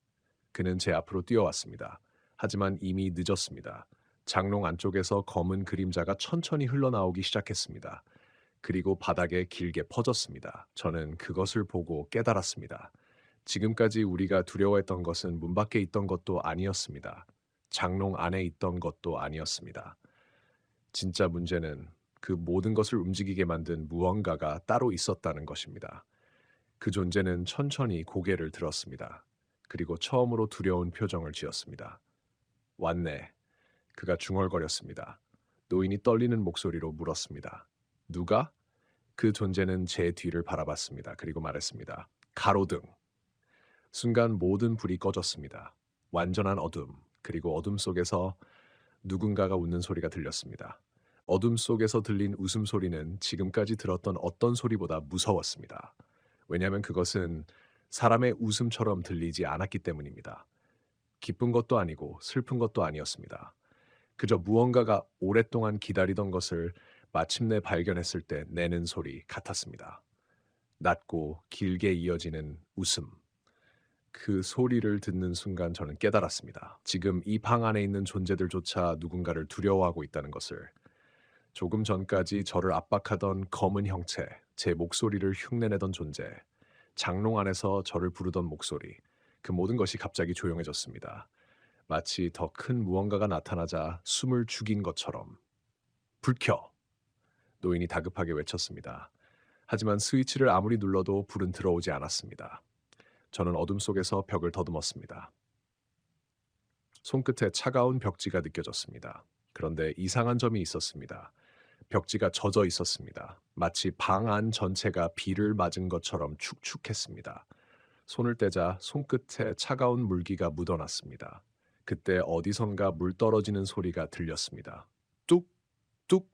[SPEAKER 1] 그는 제 앞으로 뛰어왔습니다. 하지만 이미 늦었습니다. 장롱 안쪽에서 검은 그림자가 천천히 흘러나오기 시작했습니다. 그리고 바닥에 길게 퍼졌습니다. 저는 그것을 보고 깨달았습니다. 지금까지 우리가 두려워했던 것은 문 밖에 있던 것도 아니었습니다. 장롱 안에 있던 것도 아니었습니다. 진짜 문제는 그 모든 것을 움직이게 만든 무언가가 따로 있었다는 것입니다. 그 존재는 천천히 고개를 들었습니다. 그리고 처음으로 두려운 표정을 지었습니다. 왔네. 그가 중얼거렸습니다. 노인이 떨리는 목소리로 물었습니다. 누가? 그 존재는 제 뒤를 바라봤습니다. 그리고 말했습니다. 가로등. 순간 모든 불이 꺼졌습니다. 완전한 어둠, 그리고 어둠 속에서 누군가가 웃는 소리가 들렸습니다. 어둠 속에서 들린 웃음소리는 지금까지 들었던 어떤 소리보다 무서웠습니다. 왜냐하면 그것은 사람의 웃음처럼 들리지 않았기 때문입니다. 기쁜 것도 아니고 슬픈 것도 아니었습니다. 그저 무언가가 오랫동안 기다리던 것을 마침내 발견했을 때 내는 소리 같았습니다. 낮고 길게 이어지는 웃음. 그 소리를 듣는 순간 저는 깨달았습니다. 지금 이 방 안에 있는 존재들조차 누군가를 두려워하고 있다는 것을. 조금 전까지 저를 압박하던 검은 형체, 제 목소리를 흉내내던 존재, 장롱 안에서 저를 부르던 목소리, 그 모든 것이 갑자기 조용해졌습니다. 마치 더 큰 무언가가 나타나자 숨을 죽인 것처럼. 불 켜! 노인이 다급하게 외쳤습니다. 하지만 스위치를 아무리 눌러도 불은 들어오지 않았습니다. 저는 어둠 속에서 벽을 더듬었습니다. 손끝에 차가운 벽지가 느껴졌습니다. 그런데 이상한 점이 있었습니다. 벽지가 젖어 있었습니다. 마치 방 안 전체가 비를 맞은 것처럼 축축했습니다. 손을 떼자 손끝에 차가운 물기가 묻어났습니다. 그때 어디선가 물 떨어지는 소리가 들렸습니다. 뚝! 뚝!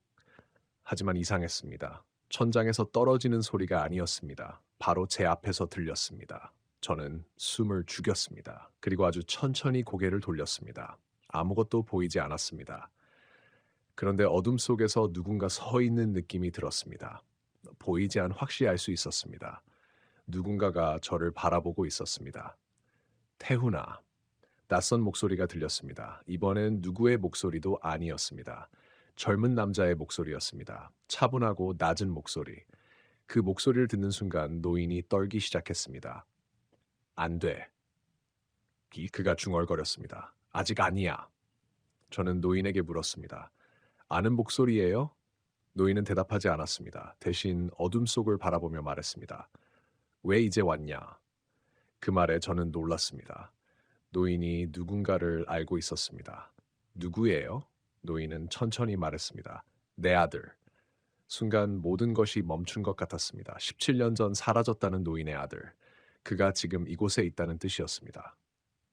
[SPEAKER 1] 하지만 이상했습니다. 천장에서 떨어지는 소리가 아니었습니다. 바로 제 앞에서 들렸습니다. 저는 숨을 죽였습니다. 그리고 아주 천천히 고개를 돌렸습니다. 아무것도 보이지 않았습니다. 그런데 어둠 속에서 누군가 서 있는 느낌이 들었습니다. 보이지 않 확실히 알 수 있었습니다. 누군가가 저를 바라보고 있었습니다. 태훈아. 낯선 목소리가 들렸습니다. 이번엔 누구의 목소리도 아니었습니다. 젊은 남자의 목소리였습니다. 차분하고 낮은 목소리. 그 목소리를 듣는 순간 노인이 떨기 시작했습니다. 안 돼. 그가 중얼거렸습니다. 아직 아니야. 저는 노인에게 물었습니다. 아는 목소리예요? 노인은 대답하지 않았습니다. 대신 어둠 속을 바라보며 말했습니다. 왜 이제 왔냐? 그 말에 저는 놀랐습니다. 노인이 누군가를 알고 있었습니다. 누구예요? 노인은 천천히 말했습니다. 내 아들. 순간 모든 것이 멈춘 것 같았습니다. 17년 전 사라졌다는 노인의 아들. 그가 지금 이곳에 있다는 뜻이었습니다.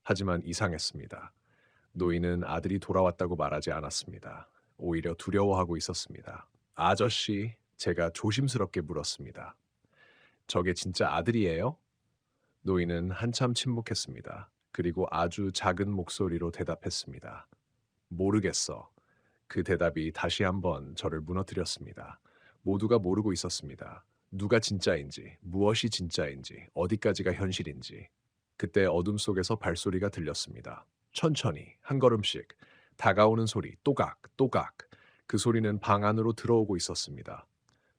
[SPEAKER 1] 하지만 이상했습니다. 노인은 아들이 돌아왔다고 말하지 않았습니다. 오히려 두려워하고 있었습니다. 아저씨, 제가 조심스럽게 물었습니다. 저게 진짜 아들이에요? 노인은 한참 침묵했습니다. 그리고 아주 작은 목소리로 대답했습니다. 모르겠어. 그 대답이 다시 한번 저를 무너뜨렸습니다. 모두가 모르고 있었습니다. 누가 진짜인지, 무엇이 진짜인지, 어디까지가 현실인지. 그때 어둠 속에서 발소리가 들렸습니다. 천천히, 한 걸음씩, 다가오는 소리, 또각, 또각. 그 소리는 방 안으로 들어오고 있었습니다.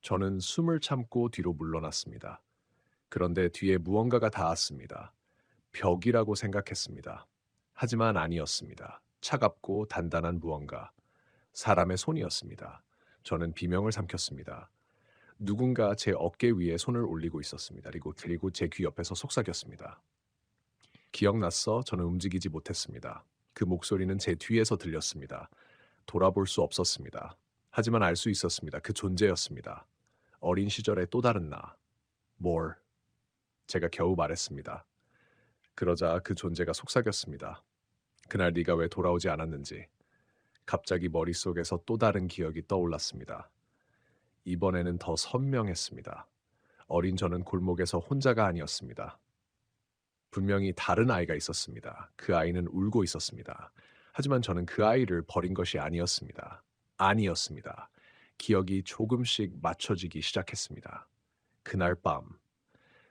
[SPEAKER 1] 저는 숨을 참고 뒤로 물러났습니다. 그런데 뒤에 무언가가 닿았습니다. 벽이라고 생각했습니다. 하지만 아니었습니다. 차갑고 단단한 무언가. 사람의 손이었습니다. 저는 비명을 삼켰습니다. 누군가 제 어깨 위에 손을 올리고 있었습니다. 그리고 제 귀 옆에서 속삭였습니다. 기억났어? 저는 움직이지 못했습니다. 그 목소리는 제 뒤에서 들렸습니다. 돌아볼 수 없었습니다. 하지만 알 수 있었습니다. 그 존재였습니다. 어린 시절의 또 다른 나. 뭘? 제가 겨우 말했습니다. 그러자 그 존재가 속삭였습니다. 그날 네가 왜 돌아오지 않았는지. 갑자기 머릿속에서 또 다른 기억이 떠올랐습니다. 이번에는 더 선명했습니다. 어린 저는 골목에서 혼자가 아니었습니다. 분명히 다른 아이가 있었습니다. 그 아이는 울고 있었습니다. 하지만 저는 그 아이를 버린 것이 아니었습니다. 아니었습니다. 기억이 조금씩 맞춰지기 시작했습니다. 그날 밤,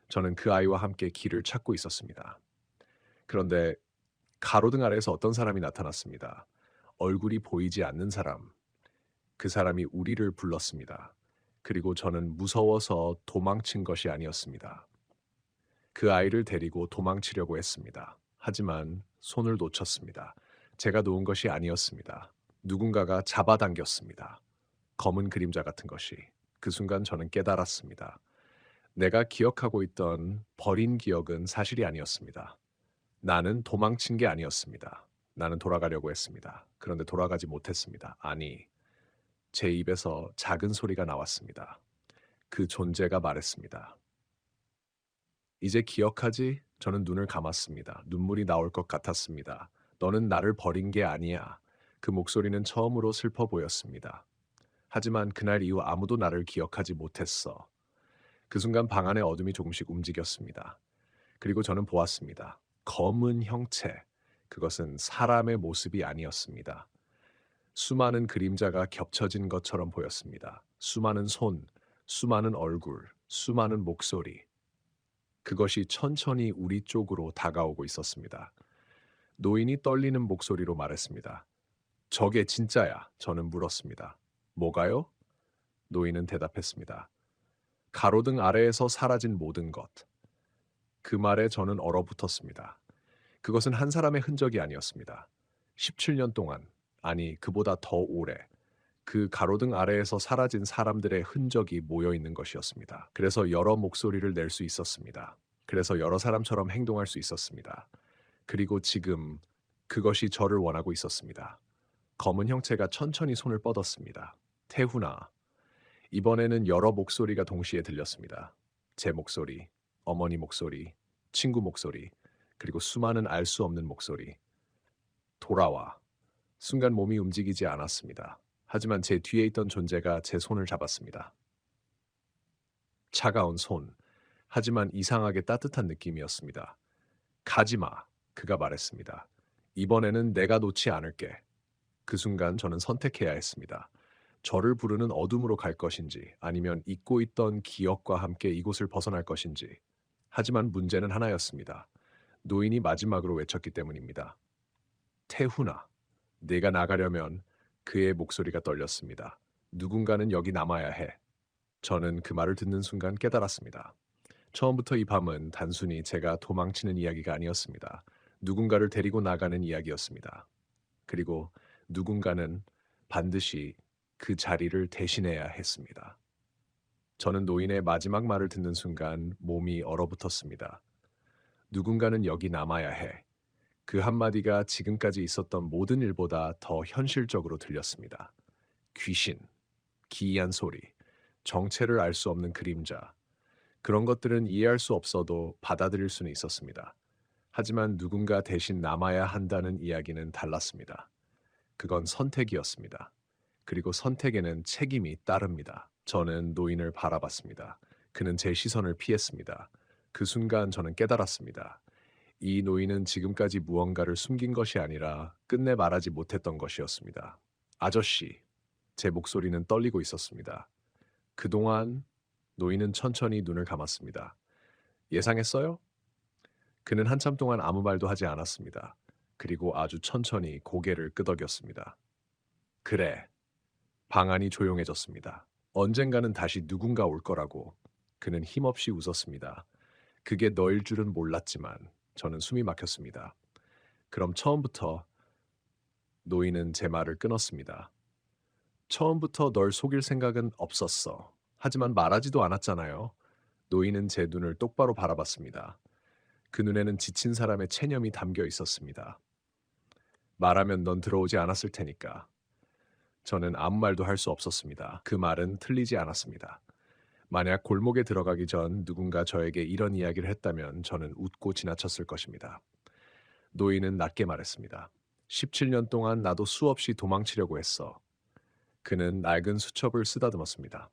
[SPEAKER 1] 저는 그 아이와 함께 길을 찾고 있었습니다. 그런데 가로등 아래에서 어떤 사람이 나타났습니다. 얼굴이 보이지 않는 사람, 그 사람이 우리를 불렀습니다. 그리고 저는 무서워서 도망친 것이 아니었습니다. 그 아이를 데리고 도망치려고 했습니다. 하지만 손을 놓쳤습니다. 제가 놓은 것이 아니었습니다. 누군가가 잡아당겼습니다. 검은 그림자 같은 것이. 그 순간 저는 깨달았습니다. 내가 기억하고 있던 버린 기억은 사실이 아니었습니다. 나는 도망친 게 아니었습니다. 나는 돌아가려고 했습니다. 그런데 돌아가지 못했습니다. 아니, 제 입에서 작은 소리가 나왔습니다. 그 존재가 말했습니다. 이제 기억하지? 저는 눈을 감았습니다. 눈물이 나올 것 같았습니다. 너는 나를 버린 게 아니야. 그 목소리는 처음으로 슬퍼 보였습니다. 하지만 그날 이후 아무도 나를 기억하지 못했어. 그 순간 방 안의 어둠이 조금씩 움직였습니다. 그리고 저는 보았습니다. 검은 형체. 그것은 사람의 모습이 아니었습니다. 수많은 그림자가 겹쳐진 것처럼 보였습니다. 수많은 손, 수많은 얼굴, 수많은 목소리. 그것이 천천히 우리 쪽으로 다가오고 있었습니다. 노인이 떨리는 목소리로 말했습니다. 저게 진짜야. 저는 물었습니다. 뭐가요? 노인은 대답했습니다. 가로등 아래에서 사라진 모든 것. 그 말에 저는 얼어붙었습니다. 그것은 한 사람의 흔적이 아니었습니다. 17년 동안, 아니 그보다 더 오래, 그 가로등 아래에서 사라진 사람들의 흔적이 모여 있는 것이었습니다. 그래서 여러 목소리를 낼 수 있었습니다. 그래서 여러 사람처럼 행동할 수 있었습니다. 그리고 지금 그것이 저를 원하고 있었습니다. 검은 형체가 천천히 손을 뻗었습니다. 태훈아. 이번에는 여러 목소리가 동시에 들렸습니다. 제 목소리, 어머니 목소리, 친구 목소리, 그리고 수많은 알 수 없는 목소리. 돌아와. 순간 몸이 움직이지 않았습니다. 하지만 제 뒤에 있던 존재가 제 손을 잡았습니다. 차가운 손. 하지만 이상하게 따뜻한 느낌이었습니다. 가지 마. 그가 말했습니다. 이번에는 내가 놓지 않을게. 그 순간 저는 선택해야 했습니다. 저를 부르는 어둠으로 갈 것인지 아니면 잊고 있던 기억과 함께 이곳을 벗어날 것인지. 하지만 문제는 하나였습니다. 노인이 마지막으로 외쳤기 때문입니다. 태훈아, 내가 나가려면 그의 목소리가 떨렸습니다. 누군가는 여기 남아야 해. 저는 그 말을 듣는 순간 깨달았습니다. 처음부터 이 밤은 단순히 제가 도망치는 이야기가 아니었습니다. 누군가를 데리고 나가는 이야기였습니다. 그리고 누군가는 반드시 그 자리를 대신해야 했습니다. 저는 노인의 마지막 말을 듣는 순간 몸이 얼어붙었습니다. 누군가는 여기 남아야 해. 그 한마디가 지금까지 있었던 모든 일보다 더 현실적으로 들렸습니다. 귀신, 기이한 소리, 정체를 알 수 없는 그림자. 그런 것들은 이해할 수 없어도 받아들일 수는 있었습니다. 하지만 누군가 대신 남아야 한다는 이야기는 달랐습니다. 그건 선택이었습니다. 그리고 선택에는 책임이 따릅니다. 저는 노인을 바라봤습니다. 그는 제 시선을 피했습니다. 그 순간 저는 깨달았습니다. 이 노인은 지금까지 무언가를 숨긴 것이 아니라 끝내 말하지 못했던 것이었습니다. 아저씨, 제 목소리는 떨리고 있었습니다. 그동안 노인은 천천히 눈을 감았습니다. 예상했어요? 그는 한참 동안 아무 말도 하지 않았습니다. 그리고 아주 천천히 고개를 끄덕였습니다. 그래. 방 안이 조용해졌습니다. 언젠가는 다시 누군가 올 거라고. 그는 힘없이 웃었습니다. 그게 너일 줄은 몰랐지만 저는 숨이 막혔습니다. 그럼 처음부터 노인은 제 말을 끊었습니다. 처음부터 널 속일 생각은 없었어. 하지만 말하지도 않았잖아요. 노인은 제 눈을 똑바로 바라봤습니다. 그 눈에는 지친 사람의 체념이 담겨 있었습니다. 말하면 넌 들어오지 않았을 테니까. 저는 아무 말도 할 수 없었습니다. 그 말은 틀리지 않았습니다. 만약 골목에 들어가기 전 누군가 저에게 이런 이야기를 했다면 저는 웃고 지나쳤을 것입니다. 노인은 낮게 말했습니다. 17년 동안 나도 수없이 도망치려고 했어. 그는 낡은 수첩을 쓰다듬었습니다.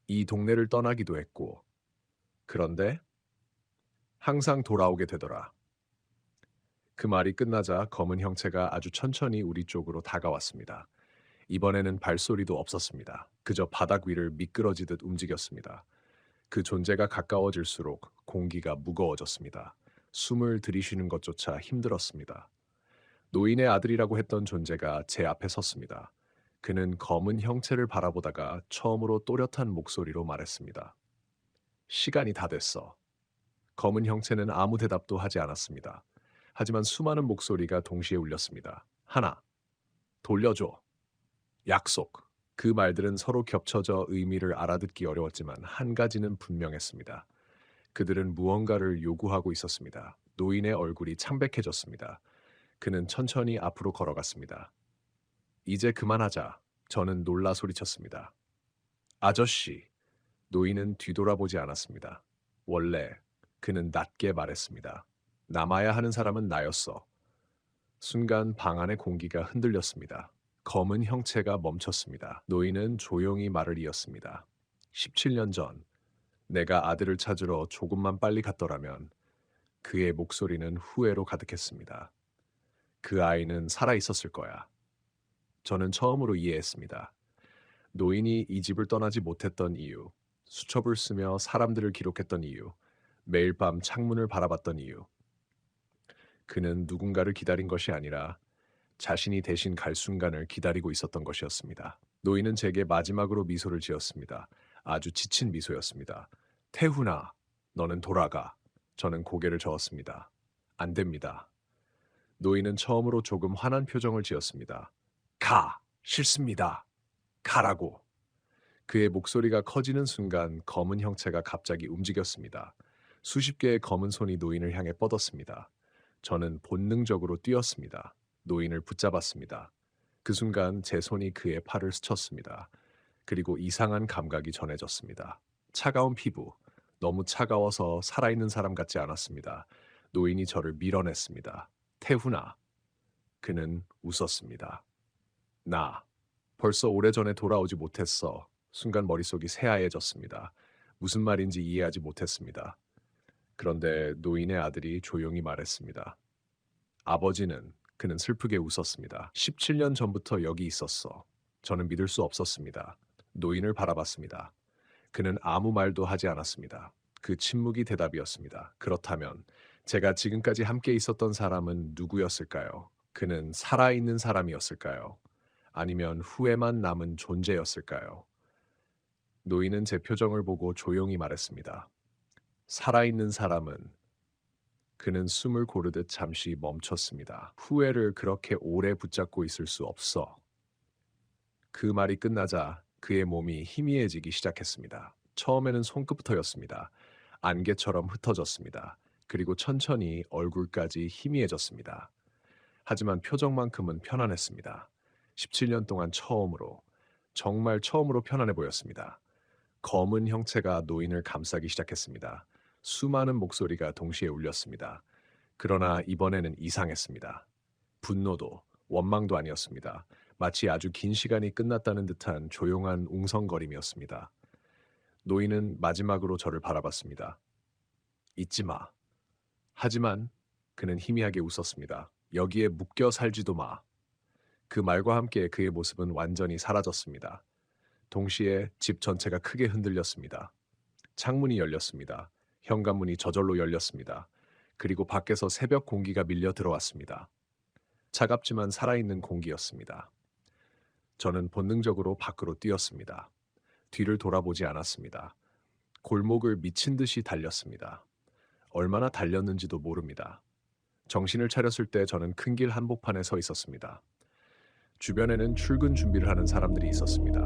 [SPEAKER 1] 이 동네를 떠나기도 했고. 그런데 항상 돌아오게 되더라. 그 말이 끝나자 검은 형체가 아주 천천히 우리 쪽으로 다가왔습니다. 이번에는 발소리도 없었습니다. 그저 바닥 위를 미끄러지듯 움직였습니다. 그 존재가 가까워질수록 공기가 무거워졌습니다. 숨을 들이쉬는 것조차 힘들었습니다. 노인의 아들이라고 했던 존재가 제 앞에 섰습니다. 그는 검은 형체를 바라보다가 처음으로 또렷한 목소리로 말했습니다. 시간이 다 됐어. 검은 형체는 아무 대답도 하지 않았습니다. 하지만 수많은 목소리가 동시에 울렸습니다. 하나, 돌려줘. 약속. 그 말들은 서로 겹쳐져 의미를 알아듣기 어려웠지만 한 가지는 분명했습니다. 그들은 무언가를 요구하고 있었습니다. 노인의 얼굴이 창백해졌습니다. 그는 천천히 앞으로 걸어갔습니다. 이제 그만하자. 저는 놀라 소리쳤습니다. 아저씨. 노인은 뒤돌아보지 않았습니다. 원래 그는 낮게 말했습니다. 남아야 하는 사람은 나였어. 순간 방 안의 공기가 흔들렸습니다. 검은 형체가 멈췄습니다. 노인은 조용히 말을 이었습니다. 17년 전 내가 아들을 찾으러 조금만 빨리 갔더라면. 그의 목소리는 후회로 가득했습니다. 그 아이는 살아 있었을 거야. 저는 처음으로 이해했습니다. 노인이 이 집을 떠나지 못했던 이유, 수첩을 쓰며 사람들을 기록했던 이유, 매일 밤 창문을 바라봤던 이유. 그는 누군가를 기다린 것이 아니라 자신이 대신 갈 순간을 기다리고 있었던 것이었습니다. 노인은 제게 마지막으로 미소를 지었습니다. 아주 지친 미소였습니다. 태훈아, 너는 돌아가. 저는 고개를 저었습니다. 안 됩니다. 노인은 처음으로 조금 화난 표정을 지었습니다. 가! 싫습니다. 가라고. 그의 목소리가 커지는 순간 검은 형체가 갑자기 움직였습니다. 수십 개의 검은 손이 노인을 향해 뻗었습니다. 저는 본능적으로 뛰었습니다. 노인을 붙잡았습니다. 그 순간 제 손이 그의 팔을 스쳤습니다. 그리고 이상한 감각이 전해졌습니다. 차가운 피부, 너무 차가워서 살아있는 사람 같지 않았습니다. 노인이 저를 밀어냈습니다. 태훈아. 그는 웃었습니다. 나, 벌써 오래전에 돌아오지 못했어. 순간 머릿속이 새하얘졌습니다. 무슨 말인지 이해하지 못했습니다. 그런데 노인의 아들이 조용히 말했습니다. 아버지는, 그는 슬프게 웃었습니다. 17년 전부터 여기 있었어. 저는 믿을 수 없었습니다. 노인을 바라봤습니다. 그는 아무 말도 하지 않았습니다. 그 침묵이 대답이었습니다. 그렇다면 제가 지금까지 함께 있었던 사람은 누구였을까요? 그는 살아있는 사람이었을까요? 아니면 후회만 남은 존재였을까요? 노인은 제 표정을 보고 조용히 말했습니다. 살아있는 사람은. 그는 숨을 고르듯 잠시 멈췄습니다. 후회를 그렇게 오래 붙잡고 있을 수 없어. 그 말이 끝나자 그의 몸이 희미해지기 시작했습니다. 처음에는 손끝부터였습니다. 안개처럼 흩어졌습니다. 그리고 천천히 얼굴까지 희미해졌습니다. 하지만 표정만큼은 편안했습니다. 17년 동안 처음으로, 정말 처음으로 편안해 보였습니다. 검은 형체가 노인을 감싸기 시작했습니다. 수많은 목소리가 동시에 울렸습니다. 그러나 이번에는 이상했습니다. 분노도, 원망도 아니었습니다. 마치 아주 긴 시간이 끝났다는 듯한 조용한 웅성거림이었습니다. 노인은 마지막으로 저를 바라봤습니다. 잊지 마. 하지만 그는 희미하게 웃었습니다. 여기에 묶여 살지도 마. 그 말과 함께 그의 모습은 완전히 사라졌습니다. 동시에 집 전체가 크게 흔들렸습니다. 창문이 열렸습니다. 현관문이 저절로 열렸습니다. 그리고 밖에서 새벽 공기가 밀려 들어왔습니다. 차갑지만 살아있는 공기였습니다. 저는 본능적으로 밖으로 뛰었습니다. 뒤를 돌아보지 않았습니다. 골목을 미친 듯이 달렸습니다. 얼마나 달렸는지도 모릅니다. 정신을 차렸을 때 저는 큰 길 한복판에 서 있었습니다. 주변에는 출근 준비를 하는 사람들이 있었습니다.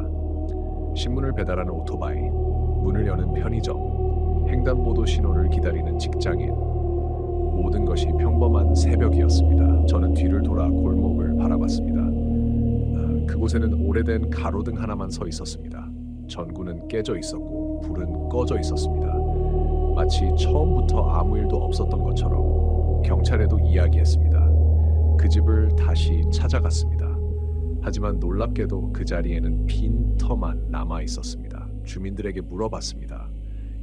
[SPEAKER 1] 신문을 배달하는 오토바이, 문을 여는 편의점, 횡단보도 신호를 기다리는 직장인. 모든 것이 평범한 새벽이었습니다. 저는 뒤를 돌아 골목을 바라봤습니다. 그곳에는 오래된 가로등 하나만 서 있었습니다. 전구는 깨져 있었고 불은 꺼져 있었습니다. 마치 처음부터 아무 일도 없었던 것처럼 경찰에도 이야기했습니다. 그 집을 다시 찾아갔습니다. 하지만 놀랍게도 그 자리에는 빈 터만 남아 있었습니다. 주민들에게 물어봤습니다.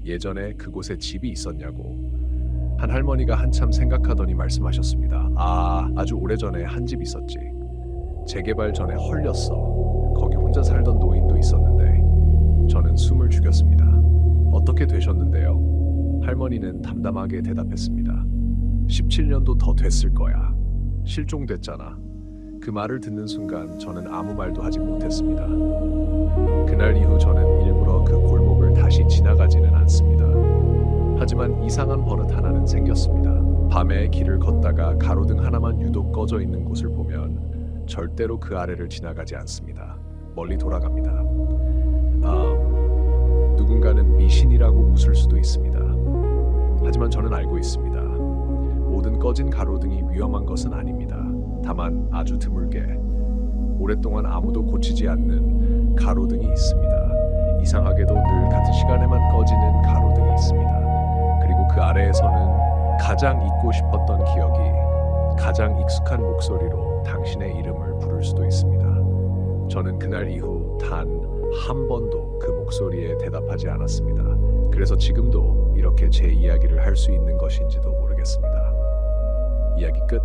[SPEAKER 1] 예전에 그곳에 집이 있었냐고. 한 할머니가 한참 생각하더니 말씀하셨습니다. 아주 오래전에 한 집 있었지. 재개발 전에 헐렸어. 거기 혼자 살던 노인도 있었는데 저는 숨을 죽였습니다. 어떻게 되셨는데요? 할머니는 담담하게 대답했습니다. 17년도 더 됐을 거야. 실종됐잖아. 그 말을 듣는 순간 저는 아무 말도 하지 못했습니다. 그날 이후 저는 일부러 그 골목을 다시 지나가지는 않습니다. 하지만 이상한 버릇 하나는 생겼습니다. 밤에 길을 걷다가 가로등 하나만 유독 꺼져 있는 곳을 보면 절대로 그 아래를 지나가지 않습니다. 멀리 돌아갑니다. 누군가는 미신이라고 웃을 수도 있습니다. 하지만 저는 알고 있습니다. 모든 꺼진 가로등이 위험한 것은 아닙니다. 다만 아주 드물게 오랫동안 아무도 고치지 않는 가로등이 있습니다. 이상하게도 늘 같은 시간에만 꺼지는 가로등이 있습니다. 그리고 그 아래에서는 가장 잊고 싶었던 기억이 가장 익숙한 목소리로 당신의 이름을 부를 수도 있습니다. 저는 그날 이후 단 한 번도 그 목소리에 대답하지 않았습니다. 그래서 지금도 이렇게 제 이야기를 할 수 있는 것인지도 모르겠습니다. 이야기 끝.